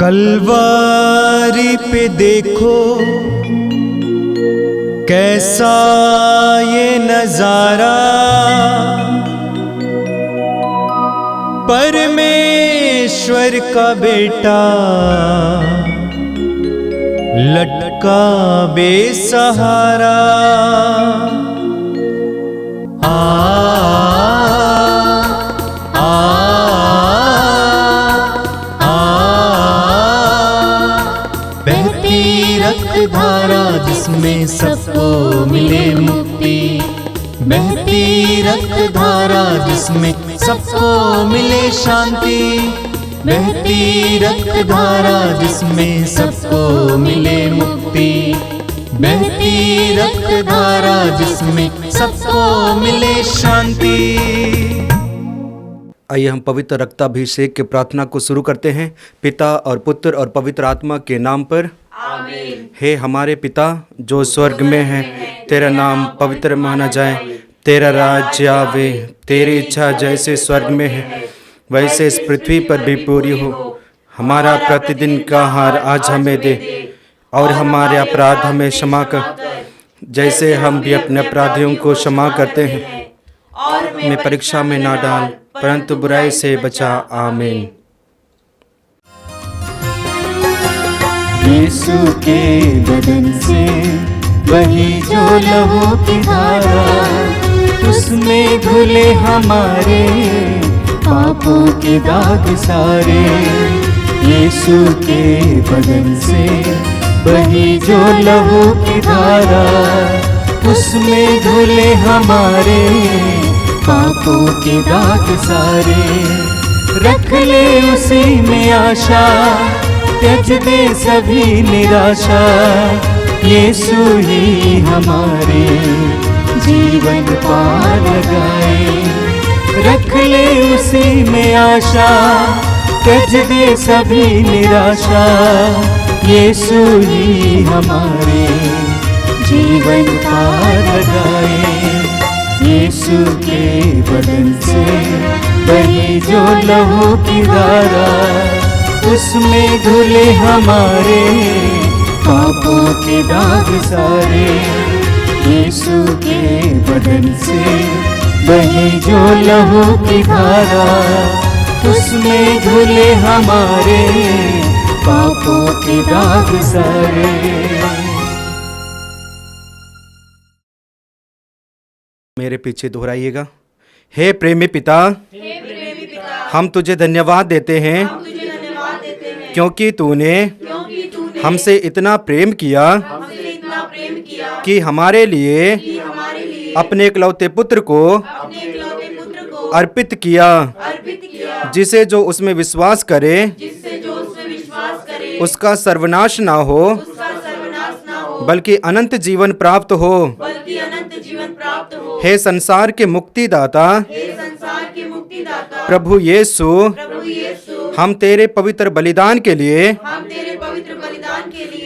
कलवारी पे देखो कैसा ये नजारा, परमेश्वर का बेटा लटका बेसहारा। धारा जिसमें सबको मिले मुक्ति, बहती रक्त धारा जिसमें सबको मिले शांति, बहती रक्त धारा जिसमें सबको मिले मुक्ति, बहती रक्त धारा जिसमें सबको मिले शांति। आइए हम पवित्र रक्ताभिषेक के प्रार्थना को शुरू करते हैं। पिता और पुत्र और पवित्र आत्मा के नाम पर आमीन। हे हमारे पिता जो स्वर्ग में है, तेरा नाम पवित्र माना जाए, तेरा राज्य आवे, तेरी इच्छा जैसे स्वर्ग में है वैसे इस पृथ्वी पर भी पूरी हो। हमारा प्रतिदिन का आहार आज हमें दे, और हमारे अपराध हमें क्षमा कर जैसे हम भी अपने अपराधियों को क्षमा करते हैं, और हमें परीक्षा में ना डाल परंतु बुराई से बचा। आमीन। यीशु के बदन से वही जो लहू की धारा, उसमें धुले हमारे पापों के दाग सारे। यीशु के बदन से वही जो लहू की धारा, उसमें धुले हमारे पापों के दाग सारे। रख ले उसी में आशा, त्यज दे सभी निराशा, यीशु ही हमारे जीवन पार लगाए। रख ले उसी में आशा, त्यज दे सभी निराशा, यीशु ही हमारे जीवन पार लगाए। यीशु के बदन से बही जो लहू की धारा, उसमें धुले हमारे पापों के दाग सारे। यीशु के बदन से बही जो लहू की धारा, उसमें धुले हमारे पापों के दाग सारे। मेरे पीछे दोहराइएगा। हे प्रेमी पिता, हम तुझे धन्यवाद देते हैं क्योंकि तूने हमसे इतना प्रेम किया कि हमारे लिए अपने इकलौते पुत्र को अर्पित किया, जिसे जो उसमें विश्वास करे उसका सर्वनाश ना हो बल्कि अनंत जीवन प्राप्त हो। हे संसार के मुक्तिदाता प्रभु यीशु, हम तेरे पवित्र बलिदान के लिए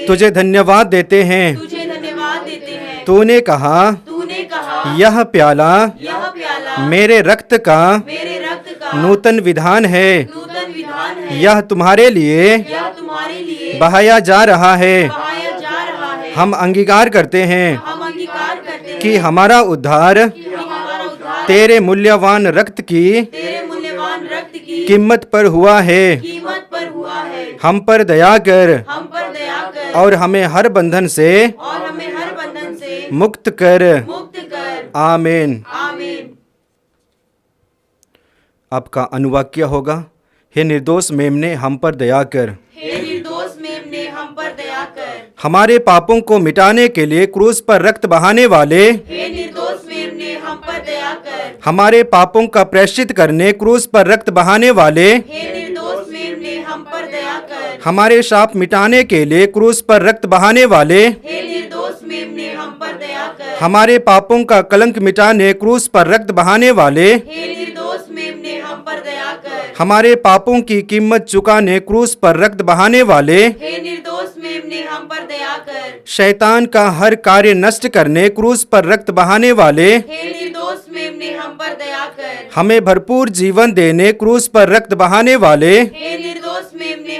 तुझे धन्यवाद देते हैं। तूने कहा यह प्याला मेरे रक्त का नूतन विधान है, यह तुम्हारे लिए बहाया जा रहा है। हम अंगीकार करते हैं कि हमारा उद्धार तेरे मूल्यवान रक्त की कीमत पर हुआ है। हम पर दया कर और हमें हर बंधन से मुक्त कर। आमीन। आपका अनुवाक्य होगा। हे निर्दोष मेमने हम पर दया कर। हमारे पापों को मिटाने के लिए क्रूस पर रक्त बहाने वाले, हमारे पापों का प्रायश्चित करने क्रूस पर रक्त बहाने वाले, हमारे शाप मिटाने के लिए क्रूस पर रक्त बहाने वाले, हमारे पापों का कलंक मिटाने क्रूस पर रक्त बहाने वाले, हमारे पापों की कीमत चुकाने क्रूस पर रक्त बहाने वाले, शैतान का हर कार्य नष्ट करने क्रूस पर रक्त बहाने वाले, हमें भरपूर जीवन देने क्रूस पर रक्त बहाने वाले,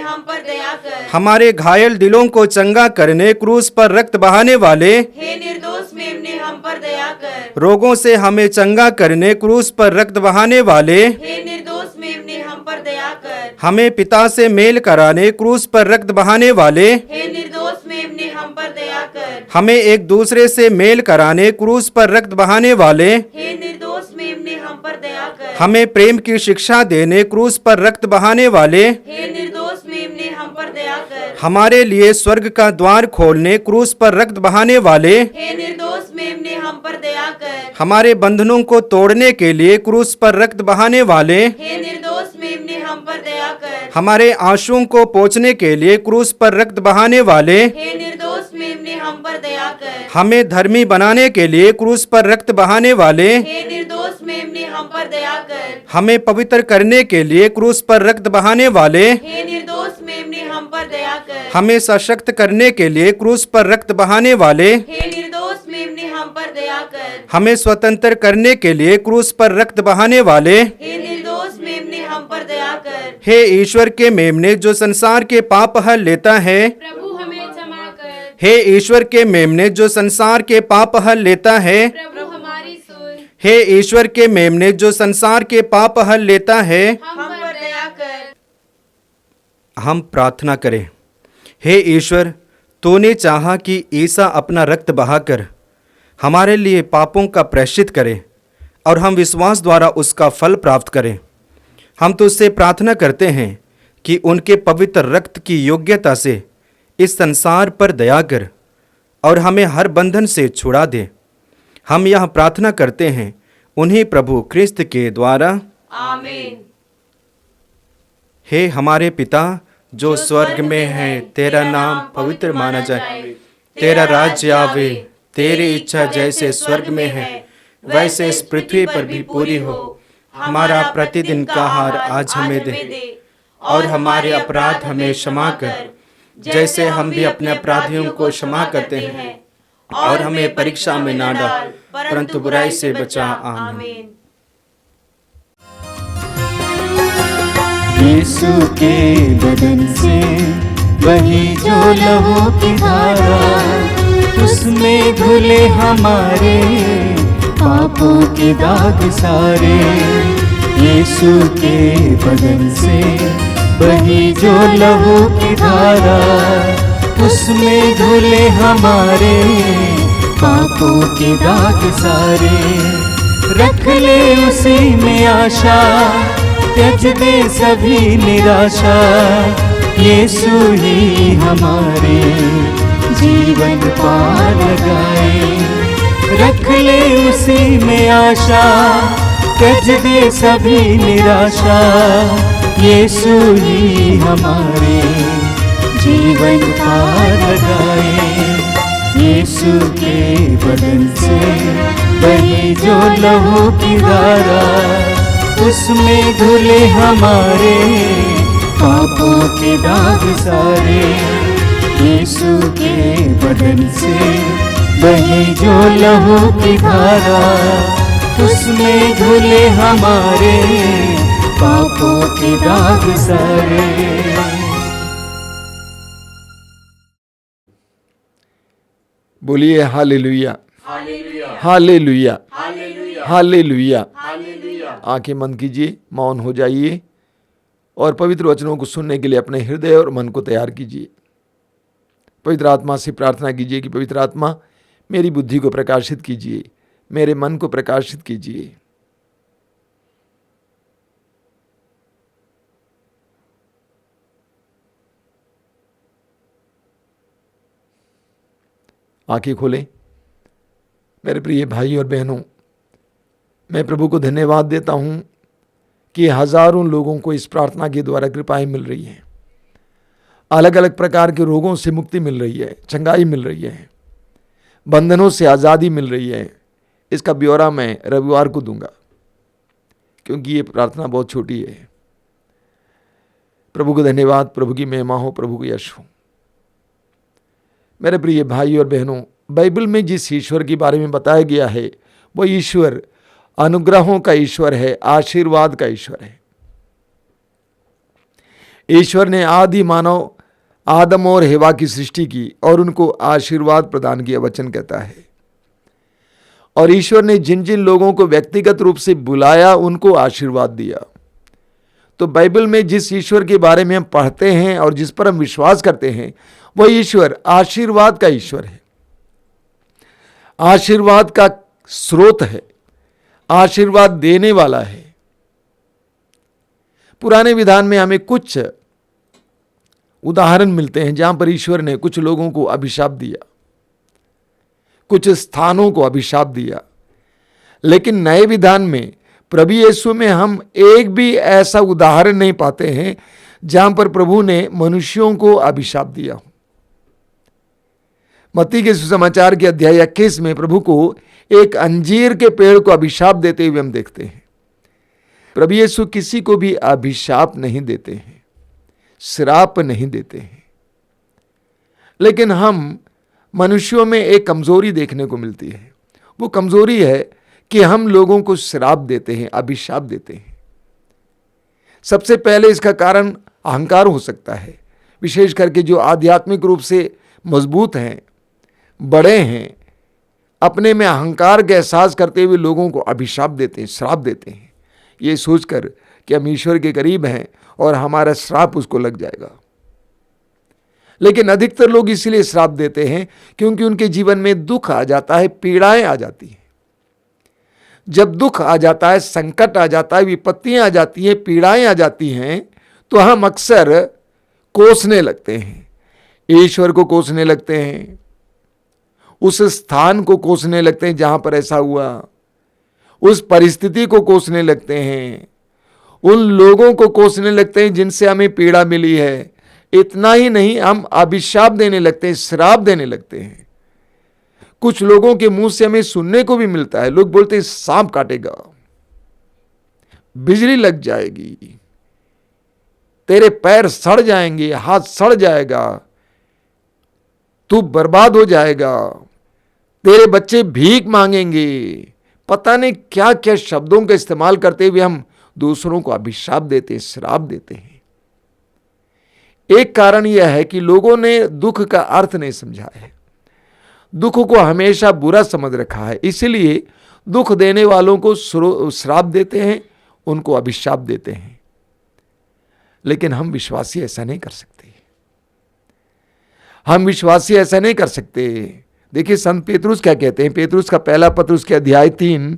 हम पर दया कर। हमारे घायल दिलों को चंगा करने क्रूस पर रक्त बहाने वाले, हे निर्दोष मेमने हम पर दया कर। रोगों से हमें चंगा करने क्रूस पर रक्त बहाने वाले, हे निर्दोष मेमने हम पर दया कर। हमें पिता से मेल कराने क्रूस पर रक्त बहाने वाले, हे निर्दोष मेमने हम पर दया कर। हमें एक दूसरे से मेल कराने क्रूस पर रक्त बहाने वाले, हे निर्दोष मेमने हम पर दया कर। हमें प्रेम की शिक्षा देने क्रूस पर रक्त बहाने वाले, हे निर्दोष मेमने हम पर दया कर। हमारे लिए स्वर्ग का द्वार खोलने क्रूस पर रक्त बहाने वाले, हे निर्दोष मेमने हम पर दया कर। हमारे बंधनों को तोड़ने के लिए क्रूस पर रक्त बहाने वाले, हे निर्दोष मेमने हम पर दया कर। हमारे आंसुओं को पोंछने के लिए क्रूस पर रक्त बहाने वाले, हे निर्दोष मेमने हम पर दया कर। हमें धर्मी बनाने के लिए क्रूस पर रक्त बहाने वाले, हे निर्दोष मेमने हम पर दया कर। हमें पवित्र करने के लिए क्रूस पर रक्त बहाने वाले, हे निर्दोष मेमने हम पर दया कर। हमें सशक्त करने के लिए क्रूस पर रक्त बहाने वाले, हे निर्दोष मेमने हम पर दया कर। हमें स्वतंत्र करने के लिए क्रूस पर रक्त बहाने वाले, हे निर्दोष मेमने हम पर दया कर। हे ईश्वर के मेमने जो संसार के पाप हर लेता है, प्रभु हमें क्षमा कर। हे ईश्वर के मेमने जो संसार के पाप हर लेता है, प्रभु हमारी सुन। हे ईश्वर के मेमने जो संसार के पाप हर लेता है, हम पर दया कर। हम प्रार्थना करें। हे ईश्वर, तूने चाहा कि ईसा अपना रक्त बहाकर हमारे लिए पापों का प्रायश्चित करे और हम विश्वास द्वारा उसका फल प्राप्त करें। हम तुझसे प्रार्थना करते हैं कि उनके पवित्र रक्त की योग्यता से इस संसार पर दया कर और हमें हर बंधन से छुड़ा दे। हम यह प्रार्थना करते हैं उन्हीं प्रभु क्रिस्त के द्वारा। आमीन। हे हमारे पिता जो स्वर्ग में है, तेरा नाम पवित्र माना जाए, तेरा राज्य आवे, तेरी इच्छा जैसे स्वर्ग में है वैसे इस पृथ्वी पर भी पूरी हो। हमारा प्रतिदिन का आहार आज हमें दे और हमारे अपराध हमें क्षमा कर जैसे हम भी अपने अपराधियों को क्षमा करते हैं, और हमें परीक्षा में ना डाल परंतु बुराई से बचा। आमीन। यीशु के बदन से वही जो लहू की धारा, उसमें धुले हमारे पापों के दाग सारे। यीशु के बदन से वही जो लहू की धारा, उसमें धुले हमारे पापों के दाग सारे। रख ले उसी में आशा, त्यज दे सभी निराशा। यीशु ही हमारे जीवन पार लगाए। रख ले उसी में आशा, त्यज दे सभी निराशा। यीशु ही हमारे जीवन पार लगाए। यीशु के बदन से वही जो लहू की धारा, उसमें धुले हमारे पापों के दाग सारे। यीशु के बदन से वही जो लहू की धारा, उसमें धुले हमारे पापों के दाग सारे। बोलिए hallelujah, hallelujah, hallelujah, hallelujah, hallelujah. Hallelujah. आंखें बंद कीजिए, मौन हो जाइए और पवित्र वचनों को सुनने के लिए अपने हृदय और मन को तैयार कीजिए। पवित्र आत्मा से प्रार्थना कीजिए कि पवित्र आत्मा मेरी बुद्धि को प्रकाशित कीजिए, मेरे मन को प्रकाशित कीजिए। आंखें खोलें। मेरे प्रिय भाई और बहनों, मैं प्रभु को धन्यवाद देता हूं कि हजारों लोगों को इस प्रार्थना के द्वारा कृपाएं मिल रही हैं। अलग अलग प्रकार के रोगों से मुक्ति मिल रही है, चंगाई मिल रही है, बंधनों से आज़ादी मिल रही है। इसका ब्यौरा मैं रविवार को दूंगा क्योंकि ये प्रार्थना बहुत छोटी है। प्रभु को धन्यवाद, प्रभु की महिमा हो, प्रभु को यश हो। मेरे प्रिय भाई और बहनों, बाइबल में जिस ईश्वर के बारे में बताया गया है वो ईश्वर अनुग्रहों का ईश्वर है, आशीर्वाद का ईश्वर है। ईश्वर ने आदि मानव आदम और हेवा की सृष्टि की और उनको आशीर्वाद प्रदान किया, वचन कहता है। और ईश्वर ने जिन जिन लोगों को व्यक्तिगत रूप से बुलाया उनको आशीर्वाद दिया। तो बाइबल में जिस ईश्वर के बारे में हम पढ़ते हैं और जिस पर हम विश्वास करते हैं, वह ईश्वर आशीर्वाद का ईश्वर है, आशीर्वाद का स्रोत है, आशीर्वाद देने वाला है। पुराने विधान में हमें कुछ उदाहरण मिलते हैं जहां पर ईश्वर ने कुछ लोगों को अभिशाप दिया, कुछ स्थानों को अभिशाप दिया। लेकिन नए विधान में प्रभु यीशु में हम एक भी ऐसा उदाहरण नहीं पाते हैं जहां पर प्रभु ने मनुष्यों को अभिशाप दिया। मत्ती के सुसमाचार के अध्याय 21 में प्रभु को एक अंजीर के पेड़ को अभिशाप देते हुए हम देखते हैं। प्रभु यीशु किसी को भी अभिशाप नहीं देते हैं, श्राप नहीं देते हैं। लेकिन हम मनुष्यों में एक कमजोरी देखने को मिलती है। वो कमजोरी है कि हम लोगों को श्राप देते हैं, अभिशाप देते हैं। सबसे पहले इसका कारण अहंकार हो सकता है, विशेष करके जो आध्यात्मिक रूप से मजबूत हैं, बड़े हैं, अपने में अहंकार का एहसास करते हुए लोगों को अभिशाप देते हैं, श्राप देते हैं, ये सोचकर कि हम ईश्वर के करीब हैं और हमारा श्राप उसको लग जाएगा। लेकिन अधिकतर लोग इसलिए श्राप देते हैं क्योंकि उनके जीवन में दुख आ जाता है, पीड़ाएं आ जाती हैं। जब दुख आ जाता है, संकट आ जाता है, विपत्तियां आ जाती हैं, पीड़ाएं आ जाती हैं, तो हम अक्सर कोसने लगते हैं, ईश्वर को कोसने लगते हैं, उस स्थान को कोसने लगते हैं जहां पर ऐसा हुआ, उस परिस्थिति को कोसने लगते हैं, उन लोगों को कोसने लगते हैं जिनसे हमें पीड़ा मिली है। इतना ही नहीं, हम अभिशाप देने लगते हैं, श्राप देने लगते हैं। कुछ लोगों के मुंह से हमें सुनने को भी मिलता है, लोग बोलते हैं सांप काटेगा, बिजली लग जाएगी, तेरे पैर सड़ जाएंगे, हाथ सड़ जाएगा, तू बर्बाद हो जाएगा, तेरे बच्चे भीख मांगेंगे। पता नहीं क्या क्या शब्दों का इस्तेमाल करते हुए हम दूसरों को अभिशाप देते हैं, श्राप देते हैं। एक कारण यह है कि लोगों ने दुख का अर्थ नहीं समझा है, दुख को हमेशा बुरा समझ रखा है, इसलिए दुख देने वालों को श्राप देते हैं, उनको अभिशाप देते हैं। लेकिन हम विश्वासी ऐसा नहीं कर सकते, हम विश्वासी ऐसा नहीं कर सकते। देखिए संत पेतरुस क्या कहते हैं, पेतरुस का पहला पत्र उसके अध्याय 3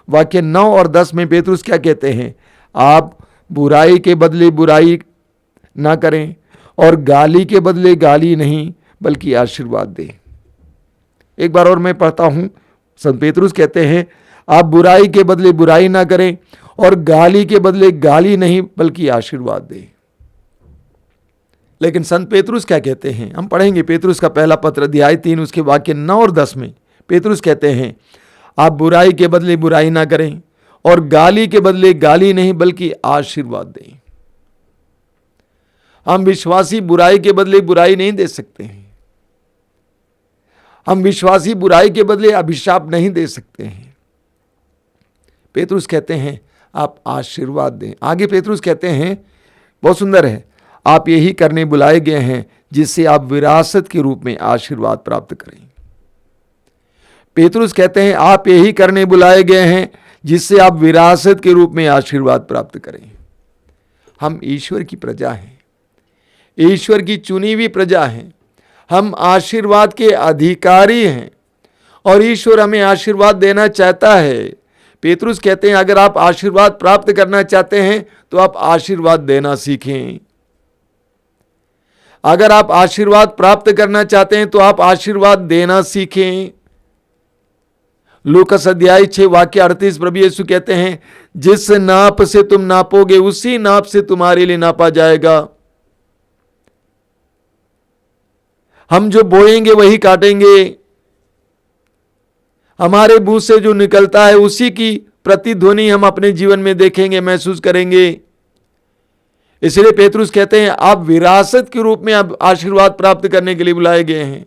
वाक्य 9 और 10 में पेतरुस क्या कहते हैं, आप बुराई के बदले बुराई ना करें और गाली के बदले गाली नहीं बल्कि आशीर्वाद दें। एक बार और मैं पढ़ता हूं, संत पेतरुस कहते हैं आप बुराई के बदले बुराई ना करें और गाली के बदले गाली नहीं बल्कि आशीर्वाद दें। लेकिन संत पेतरुस क्या कहते हैं, हम पढ़ेंगे पेतरुस का पहला पत्र अध्याय 3 उसके वाक्य 9 और 10 में पेतरुस कहते हैं आप बुराई के बदले बुराई ना करें और गाली के बदले गाली नहीं बल्कि आशीर्वाद दें। हम विश्वासी बुराई के बदले बुराई नहीं दे सकते हैं, हम विश्वासी बुराई के बदले अभिशाप नहीं दे सकते हैं। पेतरुस कहते हैं आप आशीर्वाद दें। आगे पेतरुस कहते हैं, बहुत सुंदर है, आप यही करने बुलाए गए हैं जिससे आप विरासत के रूप में आशीर्वाद प्राप्त करें। पेतरुस कहते हैं आप यही करने बुलाए गए हैं जिससे आप विरासत के रूप में आशीर्वाद प्राप्त करें। हम ईश्वर की प्रजा हैं, ईश्वर की चुनी हुई प्रजा हैं, हम आशीर्वाद के अधिकारी हैं और ईश्वर हमें आशीर्वाद देना चाहता है। पेतरुस कहते हैं अगर आप आशीर्वाद प्राप्त करना चाहते हैं तो आप आशीर्वाद देना सीखें। अगर आप आशीर्वाद प्राप्त करना चाहते हैं तो आप आशीर्वाद देना सीखें। लूकास अध्याय 6 वाक्य 38 प्रभु यीशु कहते हैं जिस नाप से तुम नापोगे उसी नाप से तुम्हारे लिए नापा जाएगा। हम जो बोएंगे वही काटेंगे, हमारे मुंह से जो निकलता है उसी की प्रतिध्वनि हम अपने जीवन में देखेंगे, महसूस करेंगे। इसलिए पेतरुस कहते हैं आप विरासत के रूप में आप आशीर्वाद प्राप्त करने के लिए बुलाए गए हैं,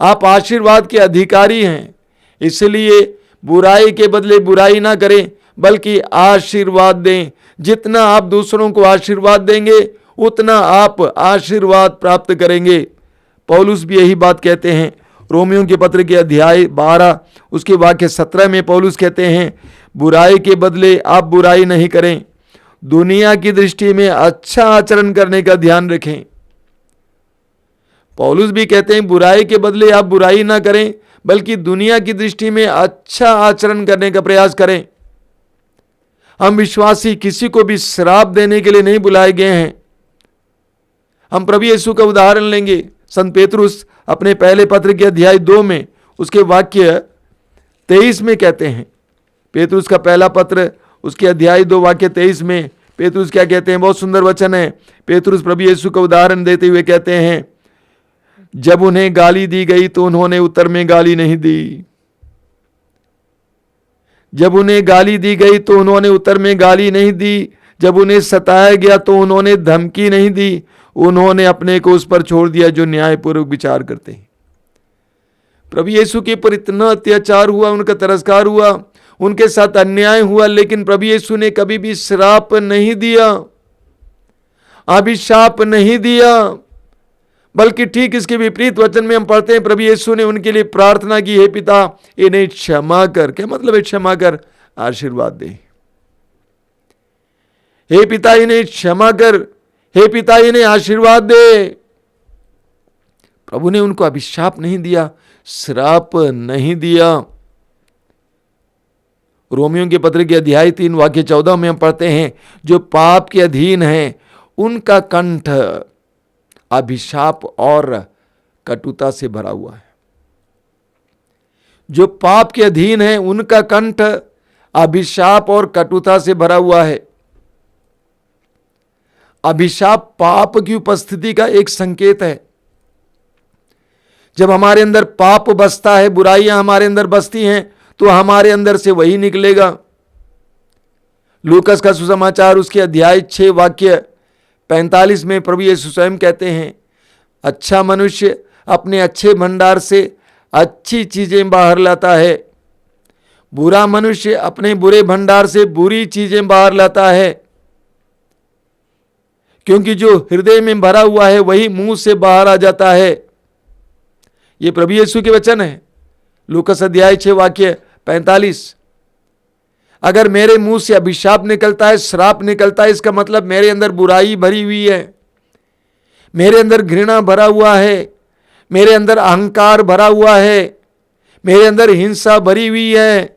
आप आशीर्वाद के अधिकारी हैं। इसलिए बुराई के बदले बुराई ना करें बल्कि आशीर्वाद दें। जितना आप दूसरों को आशीर्वाद देंगे उतना आप आशीर्वाद प्राप्त करेंगे। पौलुस भी यही बात कहते हैं। रोमियों के पत्र के अध्याय 12 उसके वाक्य 17 में पौलुस कहते हैं, बुराई के बदले आप बुराई नहीं करें, दुनिया की दृष्टि में अच्छा आचरण करने का ध्यान रखें। पौलुस भी कहते हैं बुराई के बदले आप बुराई ना करें, बल्कि दुनिया की दृष्टि में अच्छा आचरण करने का प्रयास करें। हम विश्वासी किसी को भी श्राप देने के लिए नहीं बुलाए गए हैं। हम प्रभु यीशु का उदाहरण लेंगे। संत पेतरुस अपने पहले पत्र के अध्याय 2 में उसके वाक्य 23 में कहते हैं, पेतरुस का पहला पत्र उसके अध्याय 2 वाक्य 23 में पेतरुस क्या कहते हैं, बहुत सुंदर वचन है। पेतरुस प्रभु यीशु का उदाहरण देते हुए कहते हैं, जब उन्हें गाली दी गई तो उन्होंने उत्तर में गाली नहीं दी। जब उन्हें गाली दी गई तो उन्होंने उत्तर में गाली नहीं दी। जब उन्हें सताया गया तो उन्होंने धमकी नहीं दी। उन्होंने अपने को उस पर छोड़ दिया जो न्यायपूर्वक विचार करते हैं। प्रभु यीशु के पर इतना अत्याचार हुआ, उनका तिरस्कार हुआ, उनके साथ अन्याय हुआ, लेकिन प्रभु यीशु ने कभी भी श्राप नहीं दिया, अभिशाप नहीं दिया, बल्कि ठीक इसके विपरीत वचन में हम पढ़ते हैं, प्रभु यीशु ने उनके लिए प्रार्थना की, हे पिता इन्हें क्षमा कर। क्या मतलब है क्षमा कर? आशीर्वाद दे। हे पिता इन्हें क्षमा कर, हे पिता इन्हें आशीर्वाद दे। प्रभु ने उनको अभिशाप नहीं दिया, श्राप नहीं दिया। रोमियों के पत्र के अध्याय 3 वाक्य 14 में हम पढ़ते हैं, जो पाप के अधीन हैं उनका कंठ अभिशाप और कटुता से भरा हुआ है। जो पाप के अधीन है उनका कंठ अभिशाप और कटुता से भरा हुआ है। अभिशाप पाप की उपस्थिति का एक संकेत है। जब हमारे अंदर पाप बसता है, बुराइयां हमारे अंदर बसती हैं, तो हमारे अंदर से वही निकलेगा। लूकस का सुसमाचार उसके अध्याय 6 वाक्य 45 में प्रभु यीशु स्वयं कहते हैं, अच्छा मनुष्य अपने अच्छे भंडार से अच्छी चीजें बाहर लाता है, बुरा मनुष्य अपने बुरे भंडार से बुरी चीजें बाहर लाता है, क्योंकि जो हृदय में भरा हुआ है वही मुंह से बाहर आ जाता है। ये प्रभु यीशु के वचन है। लूकस अध्याय 6 वाक्य 45। अगर मेरे मुंह से अभिशाप निकलता है, श्राप निकलता है, इसका मतलब मेरे अंदर बुराई भरी हुई है, मेरे अंदर घृणा भरा हुआ है, मेरे अंदर अहंकार भरा हुआ है, मेरे अंदर हिंसा भरी हुई है,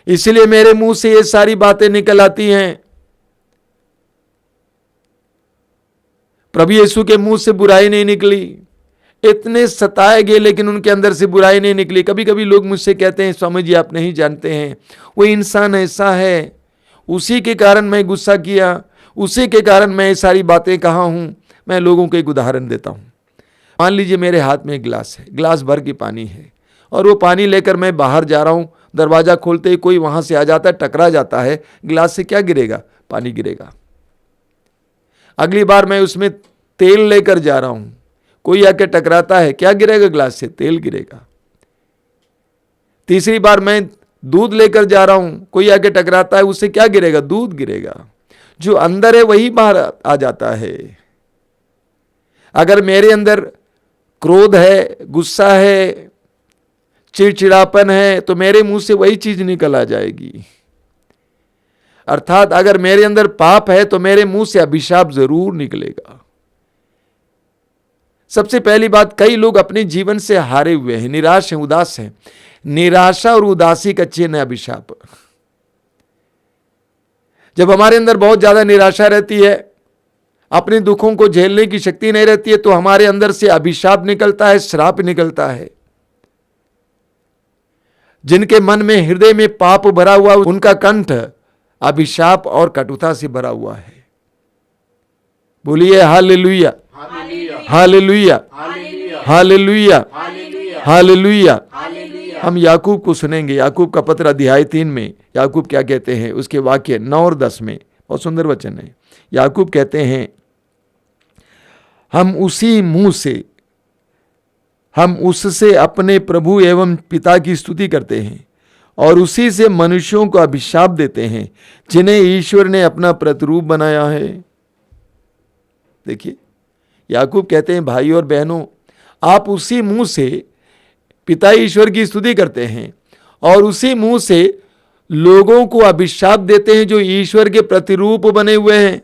इसलिए मेरे मुंह से ये सारी बातें निकल आती हैं। प्रभु यीशु के मुंह से बुराई नहीं निकली, इतने सताए गए लेकिन उनके अंदर से बुराई नहीं निकली। कभी कभी लोग मुझसे कहते हैं, स्वामी जी आप नहीं जानते हैं, वो इंसान ऐसा है, उसी के कारण मैं गुस्सा किया, उसी के कारण मैं ये सारी बातें कहा हूं। मैं लोगों को एक उदाहरण देता हूं। मान लीजिए मेरे हाथ में एक गिलास है, गिलास भर के पानी है, और वो पानी लेकर मैं बाहर जा रहा हूं। दरवाजा खोलते ही कोई वहां से आ जाता है, टकरा जाता है, गिलास से क्या गिरेगा? पानी गिरेगा। अगली बार मैं उसमें तेल लेकर जा रहा हूं, कोई आके टकराता है, क्या गिरेगा? गिलास से तेल गिरेगा। तीसरी बार मैं दूध लेकर जा रहा हूं, कोई आके टकराता है, उससे क्या गिरेगा? दूध गिरेगा। जो अंदर है वही बाहर आ जाता है। अगर मेरे अंदर क्रोध है, गुस्सा है, चिड़चिड़ापन है, तो मेरे मुंह से वही चीज निकल आ जाएगी। अर्थात अगर मेरे अंदर पाप है तो मेरे मुंह से अभिशाप जरूर निकलेगा। सबसे पहली बात, कई लोग अपने जीवन से हारे हुए हैं, निराश हैं, उदास हैं। निराशा और उदासी का चिन्ह है अभिशाप। जब हमारे अंदर बहुत ज्यादा निराशा रहती है, अपने दुखों को झेलने की शक्ति नहीं रहती है, तो हमारे अंदर से अभिशाप निकलता है, श्राप निकलता है। जिनके मन में, हृदय में पाप भरा हुआ, उनका कंठ अभिशाप और कटुता से भरा हुआ है। बोलिए हालेलुया, हालेलुया, हालेलुया, हालेलुया। हम याकूब को सुनेंगे। याकूब का पत्र अध्याय 3 में याकूब क्या कहते हैं, उसके वाक्य 9 और 10 में बहुत सुंदर वचन है। याकूब कहते हैं, हम उससे अपने प्रभु एवं पिता की स्तुति करते हैं और उसी से मनुष्यों को अभिशाप देते हैं जिन्हें ईश्वर ने अपना प्रतिरूप बनाया है। देखिए, याकूब कहते हैं, भाई और बहनों, आप उसी मुंह से पिता ईश्वर की स्तुति करते हैं और उसी मुंह से लोगों को अभिशाप देते हैं जो ईश्वर के प्रतिरूप बने हुए हैं।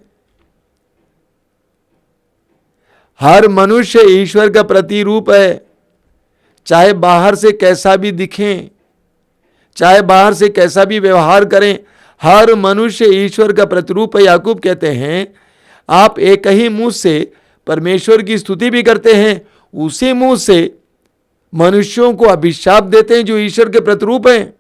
हर मनुष्य ईश्वर का प्रतिरूप है, चाहे बाहर से कैसा भी दिखें, चाहे बाहर से कैसा भी व्यवहार करें, हर मनुष्य ईश्वर का प्रतिरूप है। याकूब कहते हैं, आप एक ही मुंह से परमेश्वर की स्तुति भी करते हैं, उसी मुंह से मनुष्यों को अभिशाप देते हैं जो ईश्वर के प्रतिरूप हैं।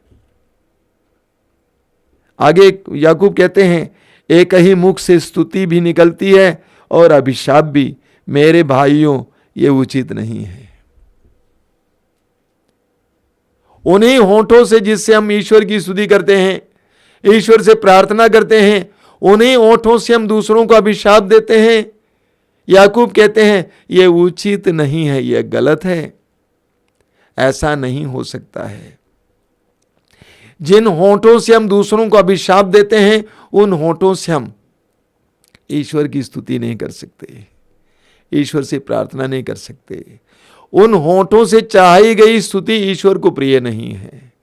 आगे याकूब कहते हैं, एक ही मुख से स्तुति भी निकलती है और अभिशाप भी। मेरे भाइयों, ये उचित नहीं है। उन्हीं होठों से जिससे हम ईश्वर की स्तुति करते हैं, ईश्वर से प्रार्थना करते हैं, उन्हीं होठों से हम दूसरों को अभिशाप देते हैं। याकूब कहते हैं, यह उचित नहीं है, यह गलत है, ऐसा नहीं हो सकता है। जिन होठों से हम दूसरों को अभिशाप देते हैं, उन होठों से हम ईश्वर की स्तुति नहीं कर सकते, ईश्वर से प्रार्थना नहीं कर सकते। उन होठों से चाही गई स्तुति ईश्वर को प्रिय नहीं है,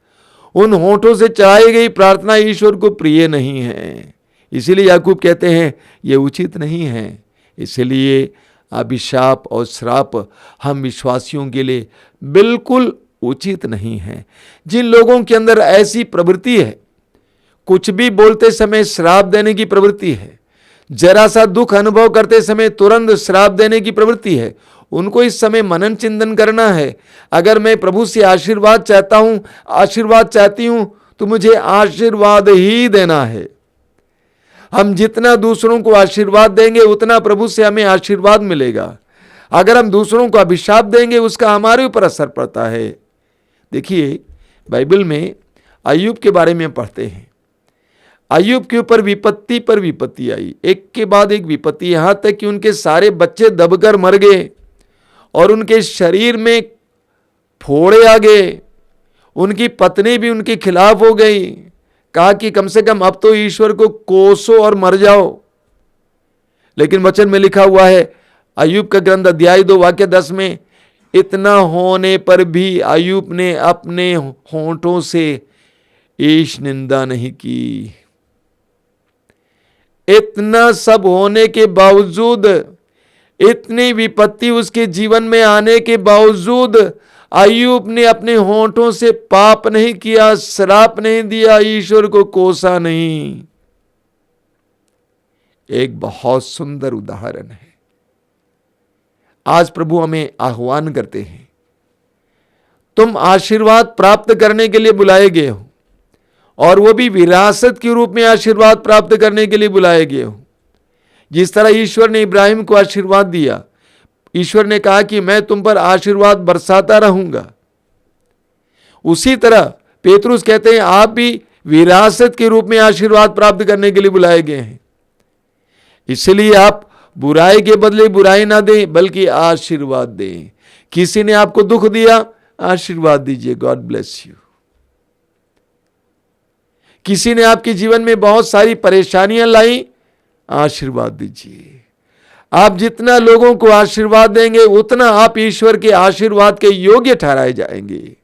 उन होठों से चाही गई प्रार्थना ईश्वर को प्रिय नहीं है। इसीलिए याकूब कहते हैं, यह उचित नहीं है। इसलिए अभिशाप और श्राप हम विश्वासियों के लिए बिल्कुल उचित नहीं है। जिन लोगों के अंदर ऐसी प्रवृत्ति है, कुछ भी बोलते समय श्राप देने की प्रवृत्ति है, जरा सा दुख अनुभव करते समय तुरंत श्राप देने की प्रवृत्ति है, उनको इस समय मनन चिंतन करना है। अगर मैं प्रभु से आशीर्वाद चाहता हूं, आशीर्वाद चाहती हूं, तो मुझे आशीर्वाद ही देना है। हम जितना दूसरों को आशीर्वाद देंगे, उतना प्रभु से हमें आशीर्वाद मिलेगा। अगर हम दूसरों को अभिशाप देंगे, उसका हमारे ऊपर असर पड़ता है। देखिए, बाइबल में अय्यूब के बारे में पढ़ते हैं। अय्यूब के ऊपर विपत्ति पर विपत्ति आई, एक के बाद एक विपत्ति, यहां तक कि उनके सारे बच्चे दबकर मर गए और उनके शरीर में फोड़े आ गए। उनकी पत्नी भी उनके खिलाफ हो गई, कहा कि कम से कम अब तो ईश्वर को कोसो और मर जाओ। लेकिन वचन में लिखा हुआ है, अय्यूब का ग्रंथ अध्याय 2 वाक्य 10 में, इतना होने पर भी अय्यूब ने अपने होंठों से ईश निंदा नहीं की। इतना सब होने के बावजूद, इतनी विपत्ति उसके जीवन में आने के बावजूद अय्यूब ने अपने होंठों से पाप नहीं किया, श्राप नहीं दिया, ईश्वर को कोसा नहीं। एक बहुत सुंदर उदाहरण है। आज प्रभु हमें आह्वान करते हैं, तुम आशीर्वाद प्राप्त करने के लिए बुलाए गए हो, और वो भी विरासत के रूप में आशीर्वाद प्राप्त करने के लिए बुलाए गए हो। जिस तरह ईश्वर ने इब्राहिम को आशीर्वाद दिया, ईश्वर ने कहा कि मैं तुम पर आशीर्वाद बरसाता रहूंगा, उसी तरह पेतरुस कहते हैं, आप भी विरासत के रूप में आशीर्वाद प्राप्त करने के लिए बुलाए गए हैं। इसलिए आप बुराई के बदले बुराई ना दें, बल्कि आशीर्वाद दें। किसी ने आपको दुख दिया, आशीर्वाद दीजिए, गॉड ब्लेस यू। किसी ने आपके जीवन में बहुत सारी परेशानियां लाई, आशीर्वाद दीजिए। आप जितना लोगों को आशीर्वाद देंगे, उतना आप ईश्वर के आशीर्वाद के योग्य ठहराए जाएंगे।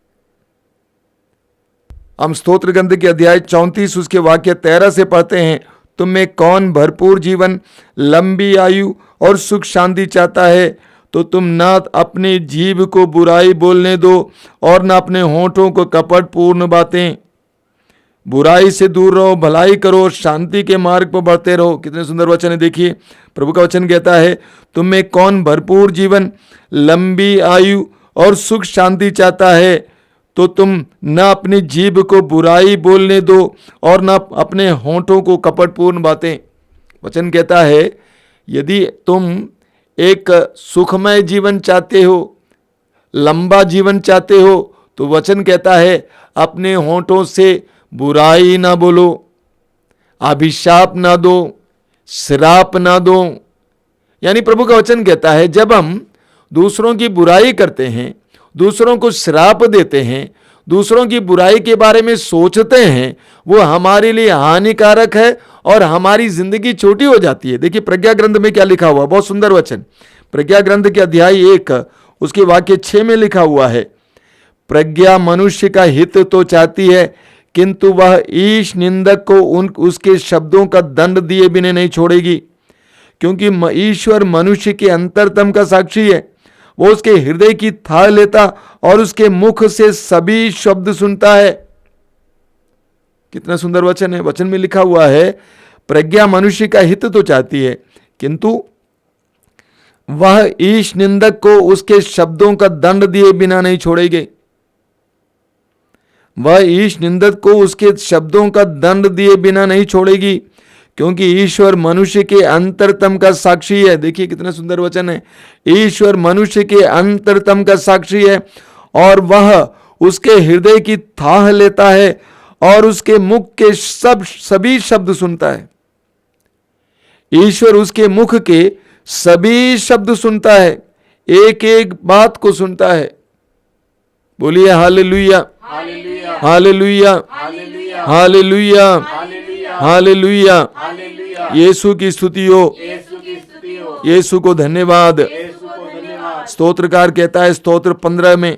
हम स्तोत्र ग्रंथ के अध्याय 34 उसके वाक्य 13 से पढ़ते हैं, तुम में कौन भरपूर जीवन, लंबी आयु और सुख शांति चाहता है, तो तुम ना अपनी जीभ को बुराई बोलने दो और ना अपने होठों को कपटपूर्ण बातें। बुराई से दूर रहो, भलाई करो, शांति के मार्ग पर बढ़ते रहो। कितने सुंदर वचन है। देखिए, प्रभु का वचन कहता है, तुम में कौन भरपूर जीवन, लंबी आयु और सुख शांति चाहता है, तो तुम न अपनी जीभ को बुराई बोलने दो और न अपने होठों को कपटपूर्ण बातें। वचन कहता है, यदि तुम एक सुखमय जीवन चाहते हो, लंबा जीवन चाहते हो, तो वचन कहता है अपने होठों से बुराई ना बोलो, अभिशाप ना दो, श्राप ना दो। यानी प्रभु का वचन कहता है, जब हम दूसरों की बुराई करते हैं, दूसरों को श्राप देते हैं, दूसरों की बुराई के बारे में सोचते हैं, वो हमारे लिए हानिकारक है और हमारी जिंदगी छोटी हो जाती है। देखिए प्रज्ञा ग्रंथ में क्या लिखा हुआ, बहुत सुंदर वचन। प्रज्ञा ग्रंथ के अध्याय 1 उसके वाक्य 6 में लिखा हुआ है, प्रज्ञा मनुष्य का हित तो चाहती है, किंतु वह ईश निंदक को उसके शब्दों का दंड दिए बिना नहीं छोड़ेगी, क्योंकि ईश्वर मनुष्य के अंतरतम का साक्षी है। वो उसके हृदय की थाह लेता और उसके मुख से सभी शब्द सुनता है। कितना सुंदर वचन है। वचन में लिखा हुआ है, प्रज्ञा मनुष्य का हित तो चाहती है, किंतु वह ईश निंदक को उसके शब्दों का दंड दिए बिना नहीं छोड़ेगी। वह ईश निंदक को उसके शब्दों का दंड दिए बिना नहीं छोड़ेगी, क्योंकि ईश्वर मनुष्य के अंतरतम का साक्षी है। देखिए कितना सुंदर वचन है। ईश्वर मनुष्य के अंतरतम का साक्षी है और वह उसके हृदय की थाह लेता है और उसके मुख के सभी शब्द सुनता है। ईश्वर उसके मुख के सभी शब्द सुनता है, एक एक बात को सुनता है। बोलिए hallelujah, hallelujah, hallelujah, hallelujah, hallelujah, hallelujah, hallelujah. Hallelujah. Yeshu की स्तुति हो, यीशु की स्तुति हो, यीशु को धन्यवाद। यीशु को धन्यवाद। स्तोत्रकार कहता है, स्तोत्र 15 में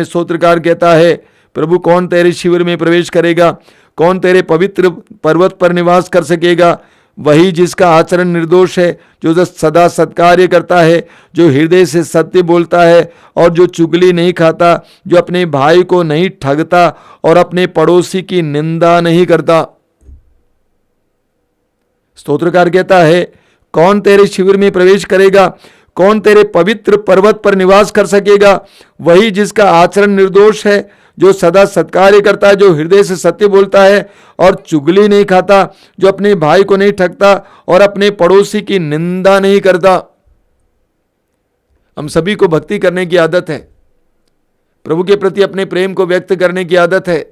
स्तोत्रकार कहता है, प्रभु कौन तेरे शिविर में प्रवेश करेगा, कौन तेरे पवित्र पर्वत पर निवास कर सकेगा। वही जिसका आचरण निर्दोष है, जो सदा सत्कार्य करता है, जो हृदय से सत्य बोलता है और जो चुगली नहीं खाता, जो अपने भाई को नहीं ठगता और अपने पड़ोसी की निंदा नहीं करता। स्तोत्रकार कहता है, कौन तेरे शिविर में प्रवेश करेगा, कौन तेरे पवित्र पर्वत पर निवास कर सकेगा। वही जिसका आचरण निर्दोष है, जो सदा सत्कार्य करता है, जो हृदय से सत्य बोलता है और चुगली नहीं खाता, जो अपने भाई को नहीं ठगता और अपने पड़ोसी की निंदा नहीं करता। हम सभी को भक्ति करने की आदत है, प्रभु के प्रति अपने प्रेम को व्यक्त करने की आदत है।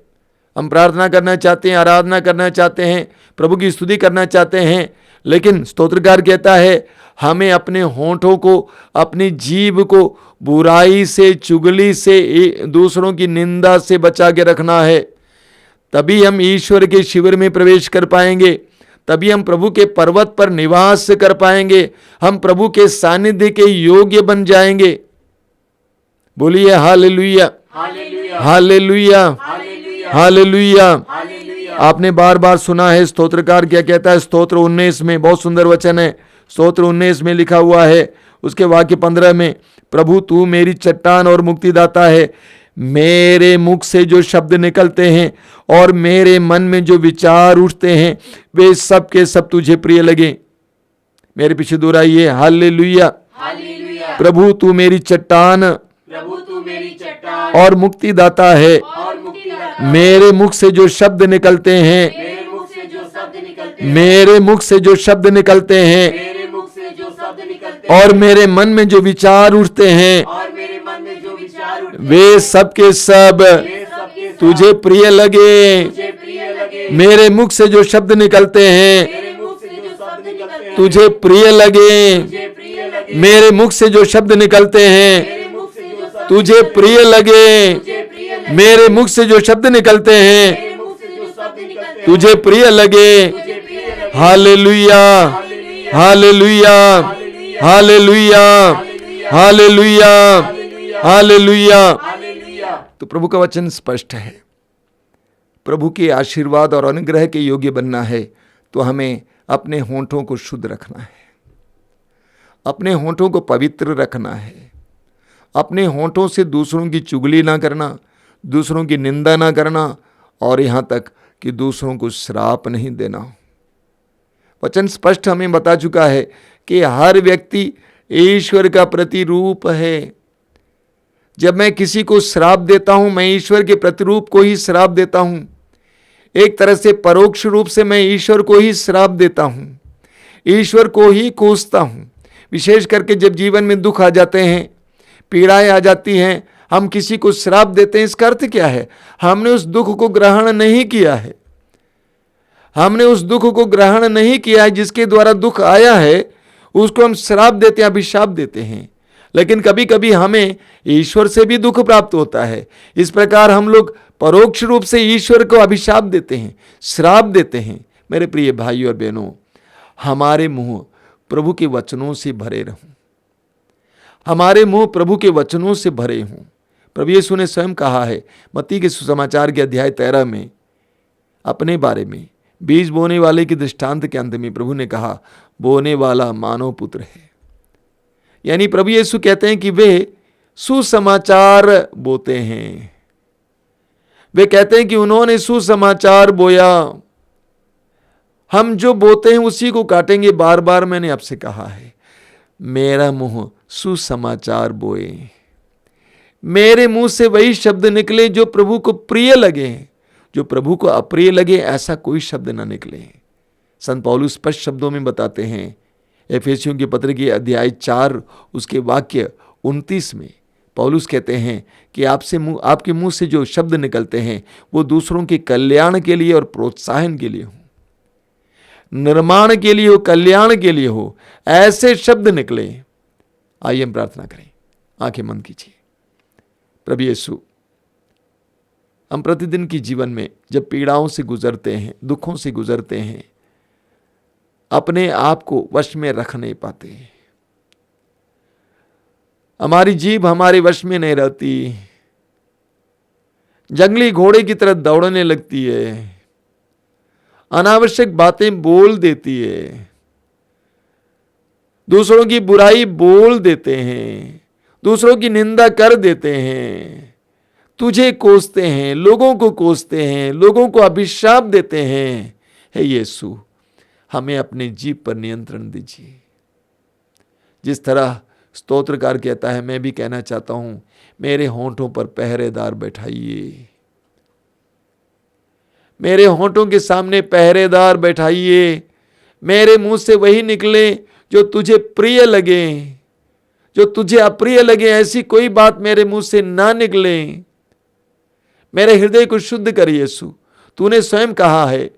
हम प्रार्थना करना चाहते हैं, आराधना करना चाहते हैं, प्रभु की स्तुति करना चाहते हैं, लेकिन स्तोत्रकार कहता है हमें अपने होंठों को, अपनी जीभ को बुराई से, चुगली से, दूसरों की निंदा से बचा के रखना है। तभी हम ईश्वर के शिविर में प्रवेश कर पाएंगे, तभी हम प्रभु के पर्वत पर निवास कर पाएंगे, हम प्रभु के सानिध्य के योग्य बन जाएंगे। बोलिए hallelujah, hallelujah, hallelujah, hallelujah, hallelujah. Hallelujah. आपने बार बार सुना है स्तोत्रकार क्या कहता है। स्तोत्र 19 में बहुत सुंदर वचन है। स्तोत्र 19 में लिखा हुआ है, उसके वाक्य 15 में, प्रभु तू मेरी चट्टान और मुक्तिदाता है, मेरे मुख से जो शब्द निकलते हैं और मेरे मन में जो विचार उठते हैं वे सब के सब तुझे प्रिय लगे। मेरे पीछे दोहराइए, हालेलुया। हालेलुया। प्रभु तू मेरी चट्टान प्रभु तू मेरी चट्टान और मुक्तिदाता है, और मुक्तिदाता। मेरे मुख से जो शब्द निकलते हैं, मेरे मुख से जो शब्द निकलते हैं, मेरे मुख से जो शब्द निकलते हैं मेरे मुख से जो शब्द निकलते हैं, और मेरे मन में जो विचार उठते हैं और मेरे मन में जो विचार उठते हैं, वे सब के सब वे सबके सब तुझे प्रिय लगे। तुझे प्रिय लगे। मेरे मुख से जो शब्द निकलते हैं मेरे मुख से जो शब्द निकलते हैं, तुझे प्रिय लगे। तुझे प्रिय लगे। मेरे मुख से जो शब्द निकलते हैं मेरे मुख से जो शब्द तुझे प्रिय लगे। तुझे प्रिय लगे। मेरे मुख से जो शब्द निकलते हैं मेरे मुख से जो शब्द निकलते हैं, तुझे प्रिय लगे। तुझे प्रिय लगे। Hallelujah, hallelujah, hallelujah, hallelujah, hallelujah, hallelujah. Hallelujah. तो प्रभु का वचन स्पष्ट है, प्रभु के आशीर्वाद और अनुग्रह के योग्य बनना है तो हमें अपने होंठों को शुद्ध रखना है, अपने होंठों को पवित्र रखना है, अपने होंठों से दूसरों की चुगली ना करना, दूसरों की निंदा ना करना और यहाँ तक कि दूसरों को श्राप नहीं देना। वचन स्पष्ट हमें बता चुका है कि हर व्यक्ति ईश्वर का प्रतिरूप है। जब मैं किसी को श्राप देता हूं, मैं ईश्वर के प्रतिरूप को ही श्राप देता हूं। एक तरह से परोक्ष रूप से मैं ईश्वर को ही श्राप देता हूं, ईश्वर को ही कोसता हूं। विशेष करके जब जीवन में दुख आ जाते हैं, पीड़ाएं आ जाती हैं, हम किसी को श्राप देते हैं। इसका अर्थ क्या है? हमने उस दुख को ग्रहण नहीं किया है, हमने उस दुख को ग्रहण नहीं किया है जिसके द्वारा दुख आया है, उसको हम श्राप देते हैं, अभिशाप देते हैं। लेकिन कभी कभी हमें ईश्वर से भी दुख प्राप्त होता है। इस प्रकार हम लोग परोक्ष रूप से ईश्वर को अभिशाप देते हैं, श्राप देते हैं। मेरे प्रिय भाइयों और बहनों, हमारे मुंह प्रभु के वचनों से भरे रहूं, हमारे मुंह प्रभु के वचनों से भरे हों। प्रभु यीशु ने स्वयं कहा है मत्ती के सुसमाचार के अध्याय 13 में अपने बारे में, बीज बोने वाले के दृष्टांत के अंत में प्रभु ने कहा, बोने वाला मानव पुत्र है। यानी प्रभु यीशु कहते हैं कि वे सुसमाचार बोते हैं। वे कहते हैं कि उन्होंने सुसमाचार बोया, हम जो बोते हैं उसी को काटेंगे। बार बार मैंने आपसे कहा है, मेरा मुंह सुसमाचार बोए, मेरे मुंह से वही शब्द निकले जो प्रभु को प्रिय लगे। जो प्रभु को अप्रिय लगे ऐसा कोई शब्द ना निकले। संत पौलुस स्पष्ट शब्दों में बताते हैं, एफेसियों के पत्र के अध्याय 4 उसके वाक्य 29 में पौलुस कहते हैं कि आपके मुंह से जो शब्द निकलते हैं वो दूसरों के कल्याण के लिए और प्रोत्साहन के लिए हो, निर्माण के लिए हो, कल्याण के लिए हो, ऐसे शब्द निकले। आइए हम प्रार्थना करें, आंखें बंद कीजिए। प्रभु यीशु, हम प्रतिदिन की जीवन में जब पीड़ाओं से गुजरते हैं, दुखों से गुजरते हैं, अपने आप को वश में रख नहीं पाते, हमारी जीभ हमारे वश में नहीं रहती, जंगली घोड़े की तरह दौड़ने लगती है, अनावश्यक बातें बोल देती है, दूसरों की बुराई बोल देते हैं, दूसरों की निंदा कर देते हैं, तुझे कोसते हैं, लोगों को कोसते हैं, लोगों को अभिशाप देते हैं। हे यीशु, हमें अपने जीभ पर नियंत्रण दीजिए। जिस तरह स्तोत्रकार कहता है, मैं भी कहना चाहता हूं, मेरे होंठों पर पहरेदार बैठाइए, मेरे होंठों के सामने पहरेदार बैठाइए। मेरे मुंह से वही निकले जो तुझे प्रिय लगे, जो तुझे अप्रिय लगे ऐसी कोई बात मेरे मुंह से ना निकले। मेरे हृदय को शुद्ध कर यीशु। तूने स्वयं कहा है,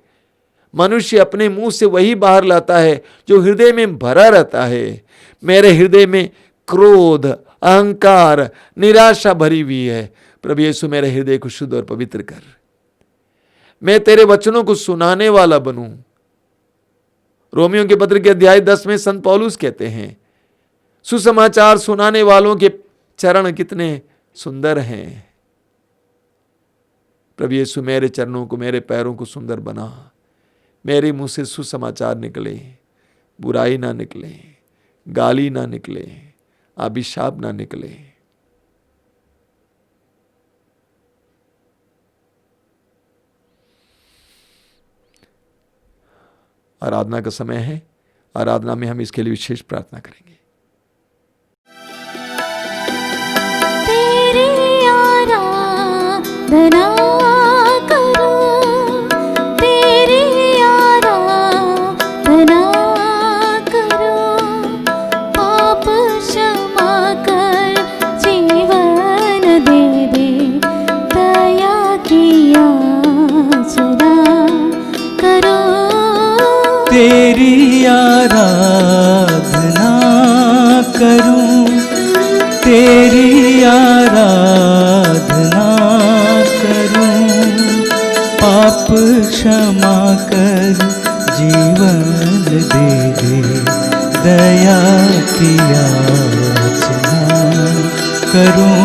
मनुष्य अपने मुंह से वही बाहर लाता है जो हृदय में भरा रहता है। मेरे हृदय में क्रोध, अहंकार, निराशा भरी हुई है। प्रभु यीशु, मेरे हृदय को शुद्ध और पवित्र कर, मैं तेरे वचनों को सुनाने वाला बनूं। रोमियों के पत्र के अध्याय 10 में संत पौलुस कहते हैं, सुसमाचार सुनाने वालों के चरण कितने सुंदर हैं। प्रभु यीशु, मेरे चरणों को, मेरे पैरों को सुंदर बना। मेरे मुंह से सुसमाचार निकले, बुराई ना निकले, गाली ना निकले, अभिशाप ना निकले। आराधना का समय है। आराधना में हम इसके लिए विशेष प्रार्थना करेंगे। तेरी आराधना करूं, तेरी आराधना करूं, पाप क्षमा कर जीवन दे दे, दया की याचना करूं। तेरी आराधना करूं, तेरी आराधना करूं, पाप क्षमा कर जीवन दे दे, दया की याचना करूं।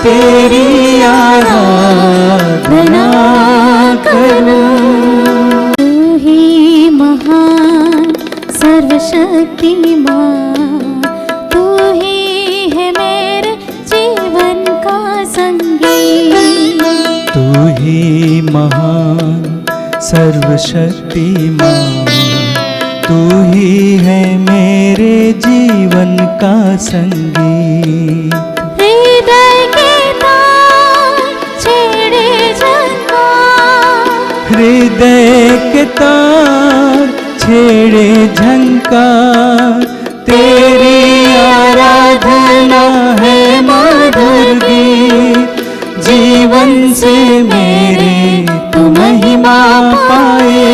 तेरी आराधना करूं। तू ही महान सर्वशक्तिमान, तू ही है मेरे जीवन का संगी। तू ही महान सर्वशक्तिमान, तू ही है मेरे जीवन का संगी। हृदय के तार छेड़े झंकार, हृदय के तार छेड़े झंकार, तेरी आराधना है मधुर गीत। जीवन से मेरे तू महिमा पाए,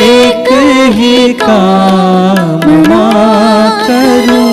एक ही कामना करूं,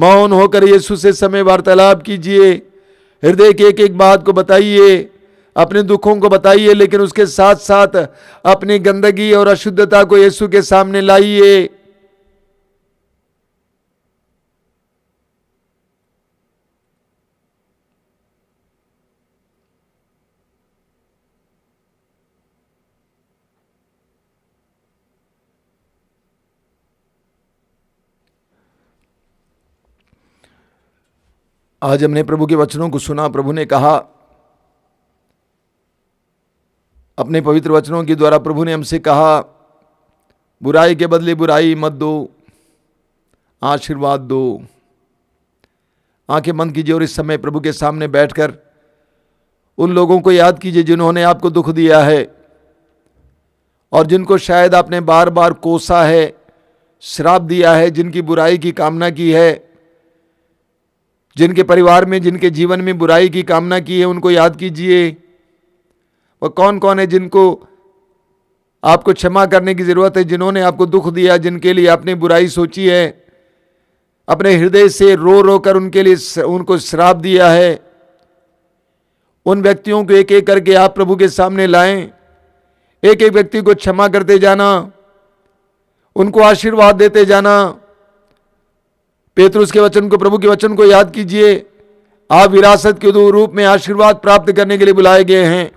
मौन होकर यीशु से समय वार्तालाप कीजिए, हृदय की एक एक बात को बताइए, अपने दुखों को बताइए, लेकिन उसके साथ साथ अपनी गंदगी और अशुद्धता को यीशु के सामने लाइए। आज हमने प्रभु के वचनों को सुना। प्रभु ने कहा, अपने पवित्र वचनों के द्वारा प्रभु ने हमसे कहा, बुराई के बदले बुराई मत दो, आशीर्वाद दो। आंखें बंद कीजिए और इस समय प्रभु के सामने बैठकर उन लोगों को याद कीजिए जिन्होंने आपको दुख दिया है और जिनको शायद आपने बार बार कोसा है, श्राप दिया है, जिनकी बुराई की कामना की है, जिनके परिवार में, जिनके जीवन में बुराई की कामना की है, उनको याद कीजिए। वह कौन कौन है जिनको आपको क्षमा करने की जरूरत है, जिन्होंने आपको दुख दिया, जिनके लिए आपने बुराई सोची है, अपने हृदय से रो रो कर उनके लिए उनको श्राप दिया है। उन व्यक्तियों को एक एक करके आप प्रभु के सामने लाएं। एक एक व्यक्ति को क्षमा करते जाना, उनको आशीर्वाद देते जाना। पेतरुस के वचन को, प्रभु के वचन को याद कीजिए, आप विरासत के रूप में आशीर्वाद प्राप्त करने के लिए बुलाए गए हैं।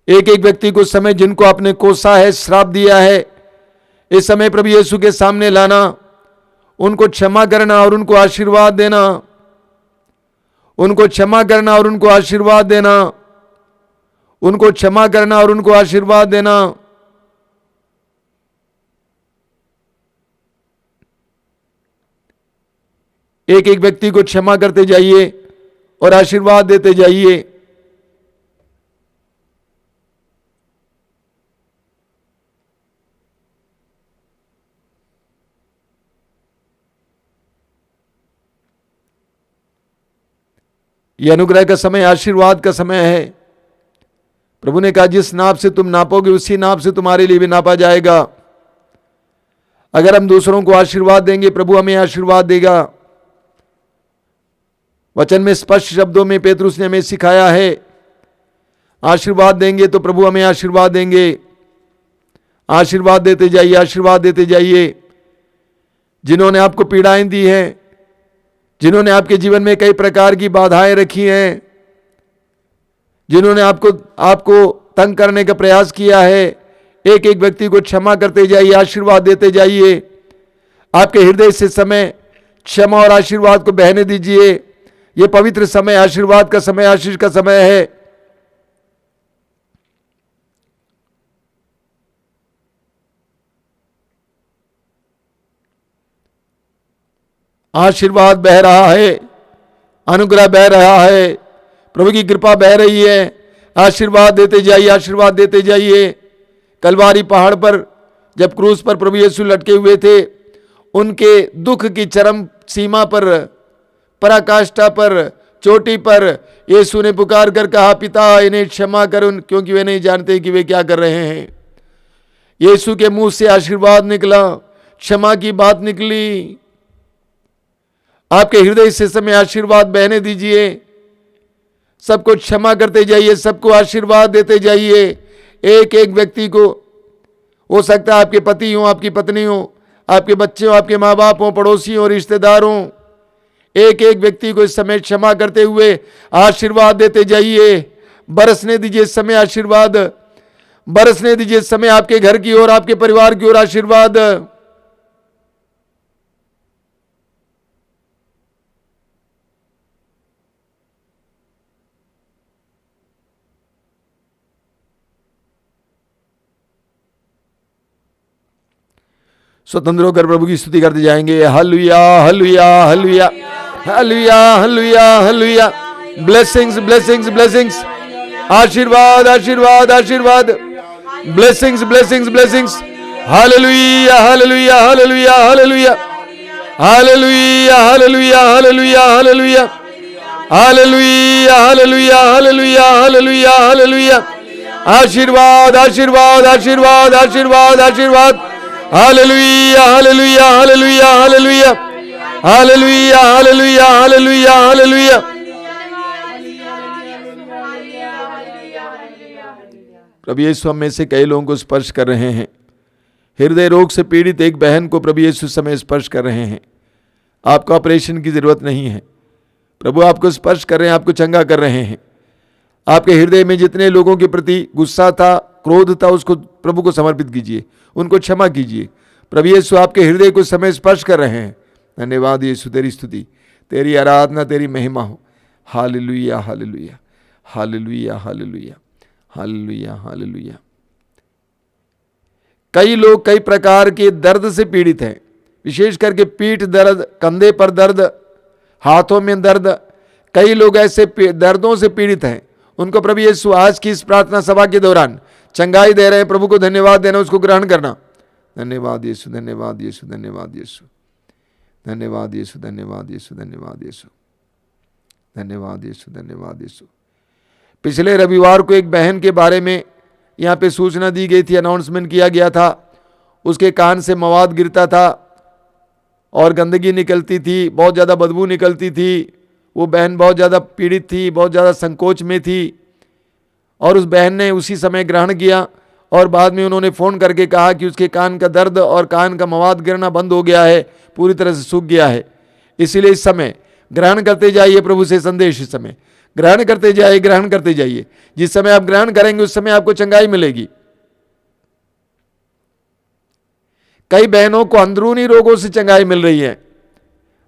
एक एक व्यक्ति को समय जिनको आपने कोसा है, श्राप दिया है, इस समय प्रभु यीशु के सामने लाना, उनको क्षमा करना और उनको आशीर्वाद देना, उनको क्षमा करना और उनको आशीर्वाद देना, उनको क्षमा करना और उनको आशीर्वाद देना। एक एक व्यक्ति को क्षमा करते जाइए और आशीर्वाद देते जाइए। यह अनुग्रह का समय, आशीर्वाद का समय है। प्रभु ने कहा, जिस नाप से तुम नापोगे उसी नाप से तुम्हारे लिए भी नापा जाएगा। अगर हम दूसरों को आशीर्वाद देंगे, प्रभु हमें आशीर्वाद देगा। वचन में स्पष्ट शब्दों में पेतरुस ने हमें सिखाया है, आशीर्वाद देंगे तो प्रभु हमें आशीर्वाद देंगे। आशीर्वाद देते जाइए, आशीर्वाद देते जाइए। जिन्होंने आपको पीड़ाएं दी हैं, जिन्होंने आपके जीवन में कई प्रकार की बाधाएं रखी हैं, जिन्होंने आपको तंग करने का प्रयास किया है, एक एक व्यक्ति को क्षमा करते जाइए, आशीर्वाद देते जाइए। आपके हृदय से समय क्षमा और आशीर्वाद को बहने दीजिए। ये पवित्र समय, आशीर्वाद का समय, आशीष का समय है। आशीर्वाद बह रहा है, अनुग्रह बह रहा है, प्रभु की कृपा बह रही है। आशीर्वाद देते जाइए, आशीर्वाद देते जाइए। कलवारी पहाड़ पर जब क्रूस पर प्रभु यीशु लटके हुए थे, उनके दुख की चरम सीमा पर, पराकाष्ठा पर, चोटी पर यीशु ने पुकार कर कहा, पिता इन्हें क्षमा कर, क्योंकि वे नहीं जानते कि वे क्या कर रहे हैं। यीशु के मुंह से आशीर्वाद निकला, क्षमा की बात निकली। आपके हृदय से समय आशीर्वाद बहने दीजिए। सबको क्षमा करते जाइए, सबको आशीर्वाद देते जाइए। एक एक व्यक्ति को, हो सकता है आपके पति हो, आपकी पत्नी हो, आपके बच्चे हो, आपके माँ बाप हो, पड़ोसी हो, रिश्तेदार हो, एक एक व्यक्ति को इस समय क्षमा करते हुए आशीर्वाद देते जाइए। बरसने दीजिए समय आशीर्वाद, बरसने दीजिए समय आपके घर की ओर, आपके परिवार की ओर आशीर्वाद। स्वतंत्र होकर प्रभु की स्तुति करते जाएंगे। Hallelujah, hallelujah, hallelujah, hallelujah, hallelujah, hallelujah. Blessings, blessings, blessings. आशीर्वाद, आशीर्वाद, आशीर्वाद। Blessings, blessings, blessings. Hallelujah, hallelujah, hallelujah, hallelujah, hallelujah, hallelujah, hallelujah, hallelujah, hallelujah, hallelujah, hallelujah, hallelujah, hallelujah. आशीर्वाद, आशीर्वाद, आशीर्वाद, आशीर्वाद, आशीर्वाद। Hallelujah, hallelujah, hallelujah, hallelujah, hallelujah hallelujah hallelujah hallelujah. प्रभु यीशु हम में से कई लोगों को स्पर्श कर रहे हैं। हृदय रोग से पीड़ित एक बहन को प्रभु यीशु समय स्पर्श कर रहे हैं। आपको ऑपरेशन की जरूरत नहीं है, प्रभु आपको स्पर्श कर रहे हैं, आपको चंगा कर रहे हैं। आपके हृदय में जितने लोगों के प्रति गुस्सा था, क्रोध था, उसको प्रभु को समर्पित कीजिए, उनको क्षमा कीजिए। प्रभु यीशु आपके हृदय को समय स्पर्श कर रहे हैं। धन्यवाद यीशु, तेरी स्तुति, तेरी आराधना, तेरी महिमा हो। Hallelujah hallelujah hallelujah hallelujah hallelujah hallelujah. कई लोग कई प्रकार के दर्द से पीड़ित हैं, विशेष करके पीठ दर्द, कंधे पर दर्द, हाथों में दर्द। कई लोग ऐसे दर्दों से पीड़ित हैं, उनको प्रभु यीशु आज की इस प्रार्थना सभा के दौरान चंगाई दे रहे हैं। प्रभु को धन्यवाद देना, उसको ग्रहण करना। धन्यवाद यीशु, धन्यवाद यीशु, धन्यवाद यीशु, धन्यवाद यीशु, धन्यवाद यीशु, धन्यवाद यीशु, धन्यवाद यीशु, धन्यवाद यीशु। पिछले रविवार को एक बहन के बारे में यहाँ पे सूचना दी गई थी, अनाउंसमेंट किया गया था। उसके कान से मवाद गिरता था और गंदगी निकलती थी, बहुत ज़्यादा बदबू निकलती थी। वो बहन बहुत ज़्यादा पीड़ित थी, बहुत ज़्यादा संकोच में थी, और उस बहन ने उसी समय ग्रहण किया। और बाद में उन्होंने फ़ोन करके कहा कि उसके कान का दर्द और कान का मवाद गिरना बंद हो गया है, पूरी तरह से सूख गया है। इसीलिए इस समय ग्रहण करते जाइए प्रभु से संदेश, इस समय ग्रहण करते जाइए, ग्रहण करते जाइए। जिस समय आप ग्रहण करेंगे उस समय आपको चंगाई मिलेगी। कई बहनों को अंदरूनी रोगों से चंगाई मिल रही है,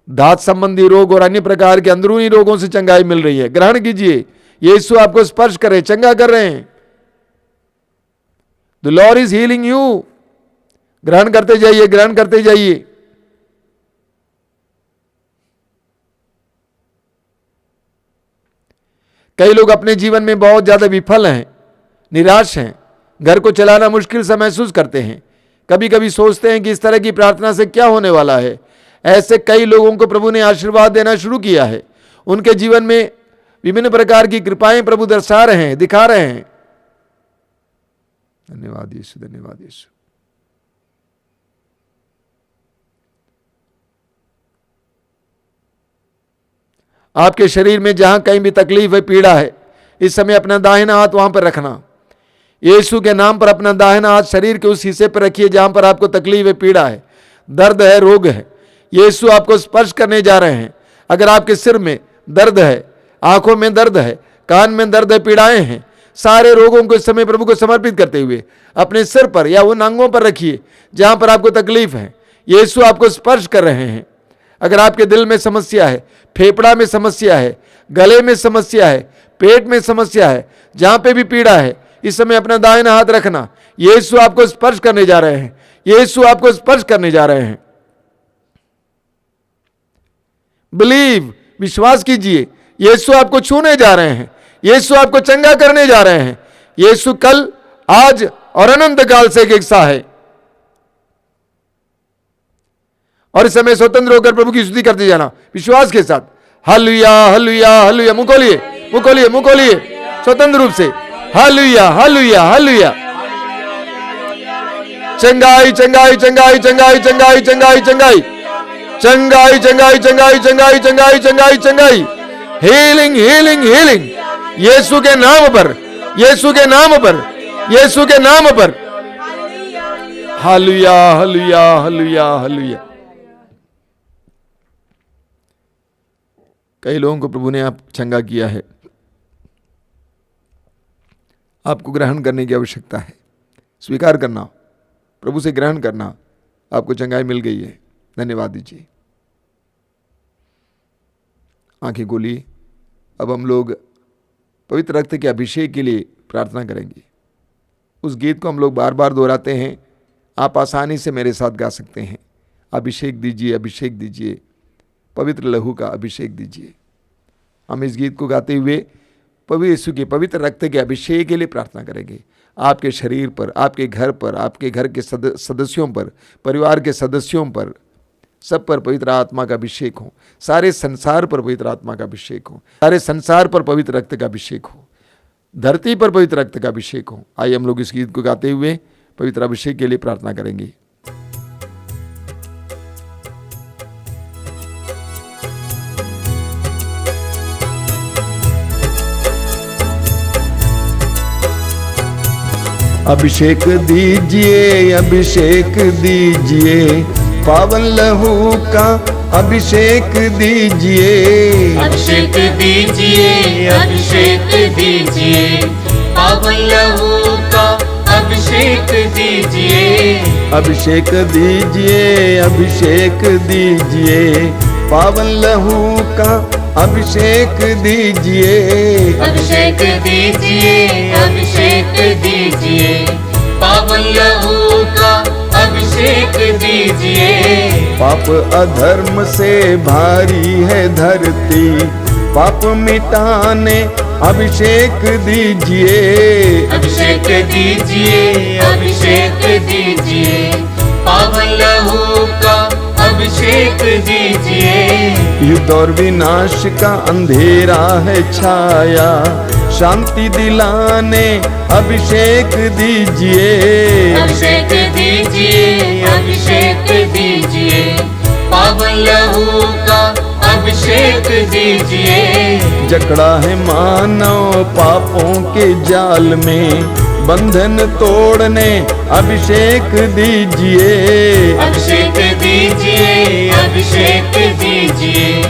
दांत संबंधी रोग और अन्य प्रकार के अंदरूनी रोगों से चंगाई मिल रही है। ग्रहण कीजिए, यीशु आपको स्पर्श करे, चंगा कर रहे हैं। The Lord is healing you. ग्रहण करते जाइए, ग्रहण करते जाइए। कई लोग अपने जीवन में बहुत ज्यादा विफल हैं, निराश हैं, घर को चलाना मुश्किल सा महसूस करते हैं। कभी कभी सोचते हैं कि इस तरह की प्रार्थना से क्या होने वाला है। ऐसे कई लोगों को प्रभु ने आशीर्वाद देना शुरू किया है। उनके जीवन में विभिन्न प्रकार की कृपाएं प्रभु दर्शा रहे हैं, दिखा रहे हैं। धन्यवाद यीशु, धन्यवाद यीशु। आपके शरीर में जहां कहीं भी तकलीफ है, पीड़ा है, इस समय अपना दाहिना हाथ वहां पर रखना। यीशु के नाम पर अपना दाहिना हाथ शरीर के उस हिस्से पर रखिए जहां पर आपको तकलीफ है, पीड़ा है, दर्द है, रोग है। यीशु आपको स्पर्श करने जा रहे हैं। अगर आपके सिर में दर्द है, आंखों में दर्द है, कान में दर्द है, पीड़ाएं हैं, सारे रोगों को इस समय प्रभु को समर्पित करते हुए अपने सिर पर या उन अंगों पर रखिए जहां पर आपको तकलीफ है। यीशु आपको स्पर्श कर रहे हैं। अगर आपके दिल में समस्या है, फेफड़ा में समस्या है, गले में समस्या है, पेट में समस्या है, जहां पे भी पीड़ा है, इस समय अपना दाहिना हाथ रखना। यीशु आपको स्पर्श करने जा रहे हैं। यीशु आपको स्पर्श करने जा रहे हैं। बिलीव, विश्वास कीजिए, यीशु आपको छूने जा रहे हैं। यीशु आपको चंगा करने जा रहे हैं। यीशु कल, आज और अनंत काल से एक सा है। और इस समय स्वतंत्र होकर प्रभु की स्तुति करते जाना विश्वास के साथ। Hallelujah hallelujah hallelujah. मुंह खोलिए, मुंह खोलिए, मुंह खोलिए स्वतंत्र रूप से। Hallelujah hallelujah hallelujah. चंगाई चंगाई चंगाई चंगाई चंगाई चंगाई चंगाई चंगाई चंगाई चंगाई चंगाई चंगाई चंगाई चंगाई। हीलिंग हीलिंग हीलिंग यीशु के नाम पर, यीशु के नाम पर, यीशु के नाम पर। Hallelujah hallelujah hallelujah hallelujah. कई लोगों को प्रभु ने आप चंगा किया है। आपको ग्रहण करने की आवश्यकता है, स्वीकार करना, प्रभु से ग्रहण करना। आपको चंगाई मिल गई है, धन्यवाद दीजिए। आंखें खोलिए। अब हम लोग पवित्र रक्त के अभिषेक के लिए प्रार्थना करेंगे। उस गीत को हम लोग बार बार दोहराते हैं, आप आसानी से मेरे साथ गा सकते हैं। अभिषेक दीजिए, अभिषेक दीजिए, पवित्र लहू का अभिषेक दीजिए। हम इस गीत को गाते हुए प्रभु यीशु के पवित्र रक्त के अभिषेक के लिए प्रार्थना करेंगे। आपके शरीर पर, आपके घर पर, आपके घर के सदस्यों पर, परिवार के सदस्यों पर, सब पर पवित्र आत्मा का अभिषेक हो। सारे संसार पर पवित्र आत्मा का अभिषेक हो। सारे संसार पर पवित्र रक्त का अभिषेक हो। धरती पर पवित्र रक्त का अभिषेक हो। आइए हम लोग इस गीत को गाते हुए पवित्र अभिषेक के लिए प्रार्थना करेंगे। अभिषेक दीजिए, अभिषेक दीजिए, पावन लहू का अभिषेक दीजिए। अभिषेक दीजिए, अभिषेक दीजिए, पावन लहू का अभिषेक दीजिए। अभिषेक दीजिए, अभिषेक दीजिए, पावन लहू का अभिषेक दीजिए। अभिषेक दीजिए, अभिषेक दीजिए, पावन लहू का अभिषेक दीजिए। पाप अधर्म से भारी है धरती, पाप मिटाने अभिषेक दीजिए। अभिषेक दीजिए, अभिषेक दीजिए, पावन लहू का अभिषेक दीजिए। युद्ध और विनाश का अंधेरा है छाया, शांति दिलाने अभिषेक दीजिए। अभिषेक दीजिए, अभिषेक दीजिए, पावन लहू का अभिषेक दीजिए। जकड़ा है मानव पापों के जाल में, बंधन तोड़ने अभिषेक दीजिए। अभिषेक दीजिए, अभिषेक दीजिए,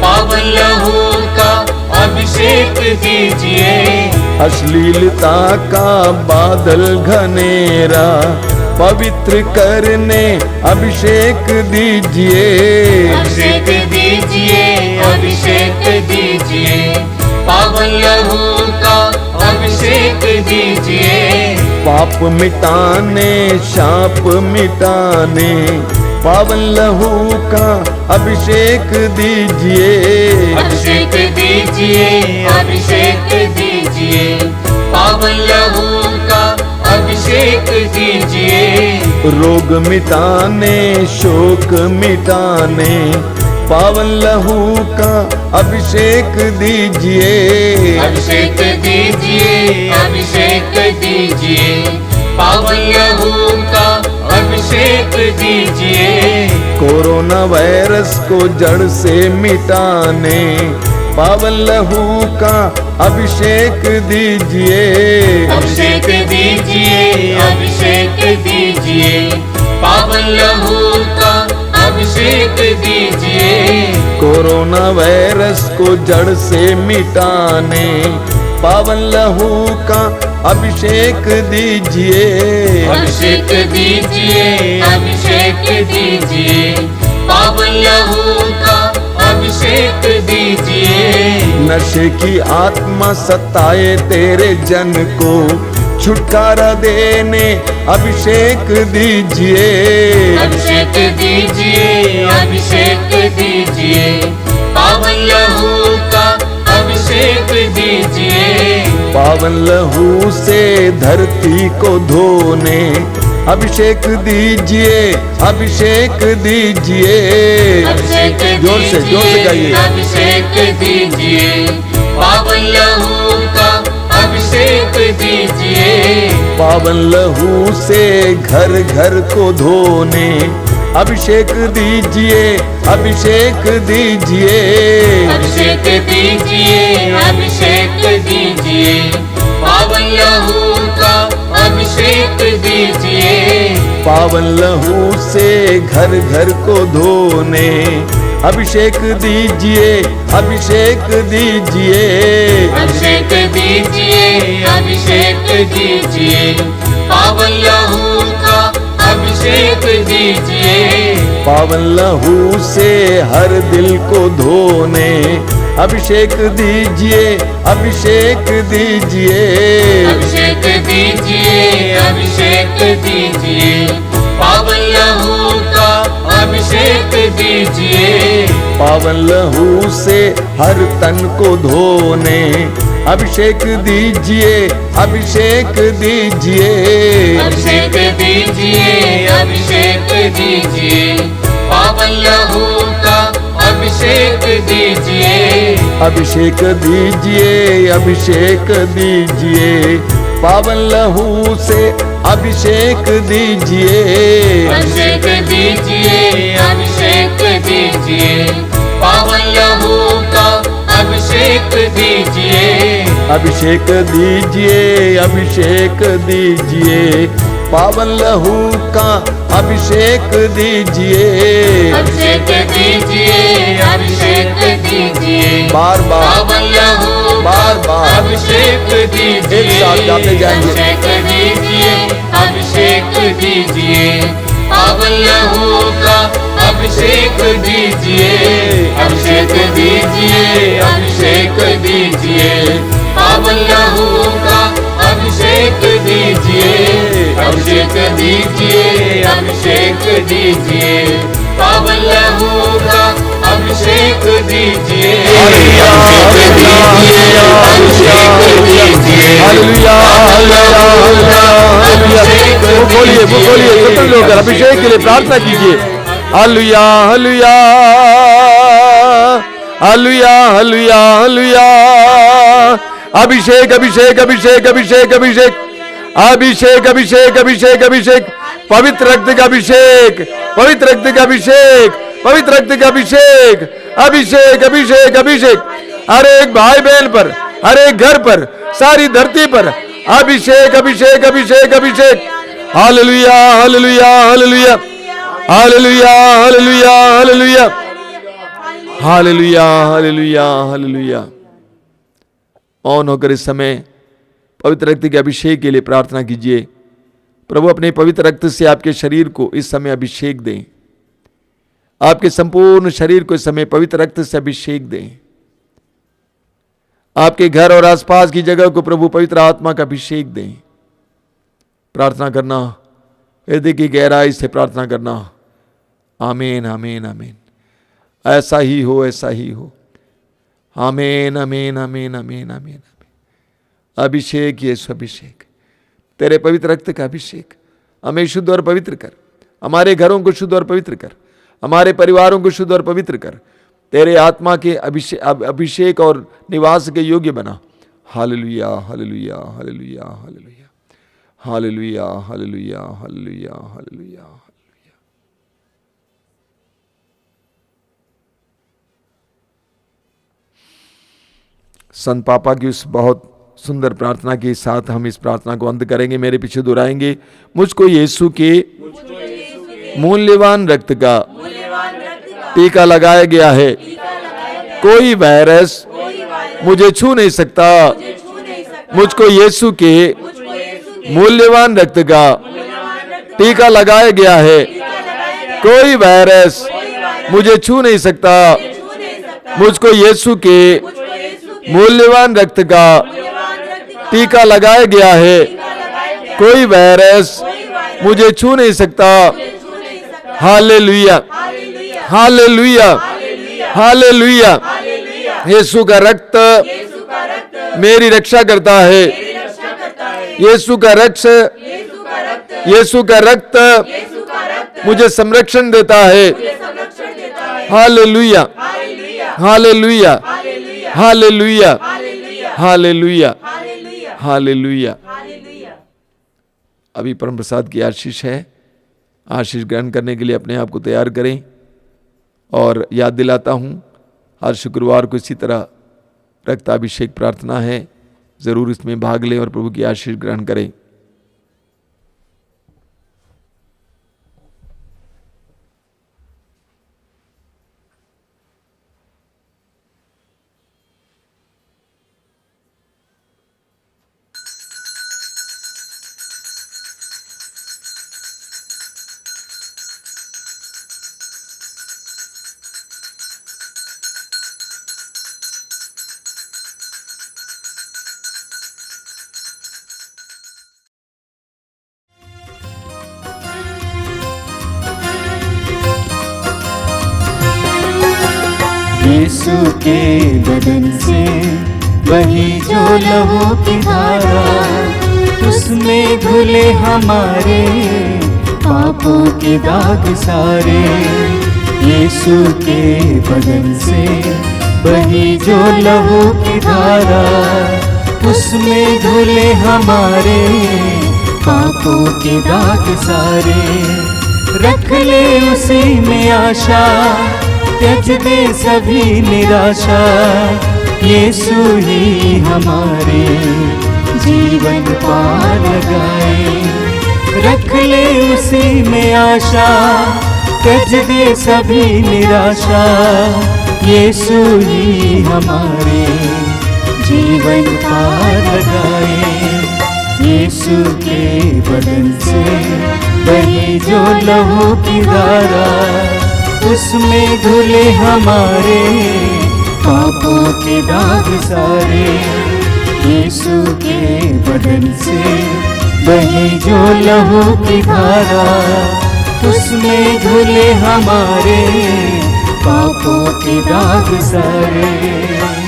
पावन लहू का अभिषेक दीजिए। अश्लीलता का बादल घनेरा पवित्र करने अभिषेक दीजिए। अभिषेक दीजिए, अभिषेक दीजिए, पावन लहू का अभिषेक दीजिए। पाप मिटाने शाप मिटाने पावन लहू का अभिषेक दीजिए। अभिषेक दीजिए, अभिषेक दीजिए, पावन लहू का अभिषेक दीजिए। रोग मिटाने शोक मिटाने पावन लहू का अभिषेक दीजिए। अभिषेक दीजिए, अभिषेक दीजिए, पावन लहू का अभिषेक दीजिए। कोरोना वायरस को जड़ से मिटाने पावन लहू का अभिषेक दीजिए। अभिषेक दीजिए, अभिषेक दीजिए, पावन लहू का अभिषेक दीजिए। कोरोना वायरस को जड़ से मिटाने पावन लहू का अभिषेक दीजिए। अभिषेक दीजिए, अभिषेक दीजिए, पावन लहू का अभिषेक दीजिए। नशे की आत्मा सताए तेरे जन को छुटकारा देने अभिषेक दीजिए। अभिषेक दीजिए, अभिषेक दीजिए, पावन लहू का अभिषेक दीजिए। पावन लहू से धरती को धोने अभिषेक दीजिए, अभिषेक दीजिए। अभिषेक जोर से गाइए। अभिषेक दीजिए, पावन लहू का अभिषेक दीजिए। पावन लहू से घर घर को धोने अभिषेक दीजिए, अभिषेक दीजिए। अभिषेक दीजिए, अभिषेक दीजिए, पावन लहू का अभिषेक दीजिए। पावन लहू से घर घर को धोने अभिषेक दीजिए, अभिषेक दीजिए। अभिषेक दीजिए, अभिषेक दीजिए, पावन लहू का अभिषेक दीजिए। पावन लहू से हर दिल को धोने अभिषेक दीजिए, अभिषेक दीजिए। अभिषेक दीजिए, अभिषेक दीजिए, पावन लहू का अभिषेक दीजिए। पावन लहू से हर तन को धोने अभिषेक दीजिए, अभिषेक दीजिए। अभिषेक दीजिए, अभिषेक दीजिए, पावन लहू का अभिषेक दीजिए। अभिषेक दीजिए, अभिषेक दीजिए, पावन लहू से अभिषेक दीजिए। अभिषेक दीजिए, अभिषेक दीजिए, पावन लहू का अभिषेक दीजिए। अभिषेक दीजिए, अभिषेक दीजिए, पावन लहू का अभिषेक दीजिए, अभिषेक दीजिए, अभिषेक दीजिए, बार बार पावन लहू बार बार अभिषेक दीजिए, एक साथ गाते जाएंगे। अभिषेक दीजिए, अभिषेक दीजिए, पावन लहू का अभिषेक दीजिए, अभिषेक दीजिए, अभिषेक दीजिए, पावन लहू का अभिषेक दीजिए, अभिषेक दीजिए, अभिषेक दीजिए, पावन लहू का अभिषेक दीजिए, अभिषेक दीजिए, अभिषेक दीजिए, हालेलुया, हालेलुया, अभिषेक वो बोलिए स्वतंत्र होकर अभिषेक के लिए प्रार्थना कीजिए। Hallelujah, hallelujah, hallelujah, hallelujah, hallelujah, अभिषेक, अभिषेक, अभिषेक, अभिषेक, अभिषेक, अभिषेक, अभिषेक, अभिषेक, अभिषेक, पवित्र रक्त का अभिषेक, पवित्र रक्त का अभिषेक, पवित्र रक्त का अभिषेक, अभिषेक, अभिषेक, अभिषेक, हर एक भाई बहन पर, हर एक घर पर, सारी धरती पर अभिषेक, अभिषेक, अभिषेक, अभिषेक। Hallelujah, hallelujah, hallelujah, hallelujah, hallelujah, hallelujah, hallelujah, hallelujah, hallelujah. मौन होकर इस समय पवित्र रक्त के अभिषेक के लिए प्रार्थना कीजिए। प्रभु अपने पवित्र रक्त से आपके शरीर को इस समय अभिषेक दें, आपके संपूर्ण शरीर को इस समय पवित्र रक्त से अभिषेक दें। आपके घर और आसपास की जगह को प्रभु पवित्र आत्मा का अभिषेक दें। प्रार्थना करना, हृदय की गहराई से प्रार्थना करना। आमीन, आमीन, आमीन। ऐसा ही हो, ऐसा ही हो। आमीन, आमीन, आमीन, आमीन, आमीन। अभिषेक, यीशु अभिषेक, तेरे पवित्र रक्त का अभिषेक हमें शुद्ध और पवित्र कर, हमारे घरों को शुद्ध और पवित्र कर, हमारे परिवारों को शुद्ध और पवित्र कर, तेरे आत्मा के अभिषेक और निवास के योग्य बना। Hallelujah, hallelujah, hallelujah, hallelujah, hallelujah, hallelujah, hallelujah, hallelujah. संत पापा की उस बहुत सुंदर प्रार्थना के साथ हम इस प्रार्थना को अंत करेंगे। मेरे पीछे दोहराएंगे, मुझको यीशु के मूल्यवान रक्त का टीका लगाया गया है, कोई वायरस मुझे छू नहीं सकता। मुझको यीशु के मूल्यवान रक्त का टीका लगाया गया है, कोई वायरस मुझे छू नहीं सकता। मुझको यीशु के मूल्यवान रक्त का टीका लगाया गया है, कोई वायरस मुझे छू नहीं सकता। Hallelujah, hallelujah, hallelujah. यीशु का रक्त मेरी रक्षा करता है। यीशु का रक्त, यीशु का रक्त मुझे संरक्षण देता है। Hallelujah, hallelujah, hallelujah, hallelujah, hallelujah. अभी परम प्रसाद की आशीष है। आशीष ग्रहण करने के लिए अपने आप को तैयार करें। और याद दिलाता हूँ, हर शुक्रवार को इसी तरह रक्ताभिषेक प्रार्थना है, ज़रूर इसमें भाग लें और प्रभु की आशीष ग्रहण करें। यीशु के बदन से वही जो लहू की धारा, उसमें धुले हमारे पापों के दाग सारे। यीशु के बदन से वही जो लहू की धारा, उसमें धुले हमारे पापों के दाग सारे। रख ले उसी में आशा, त्यज दे सभी निराशा, यीशु ही हमारे जीवन पार लगाए। रख ले उसी में आशा, त्यज दे सभी निराशा, यीशु ही हमारे जीवन पार लगाए। यीशु के बदन से बही जो लहू की धारा, उसमें धुले हमारे पापों के दाग सारे। यीशु के बदन से बही जो लहू की धारा, उसमें धुले हमारे पापों के दाग सारे।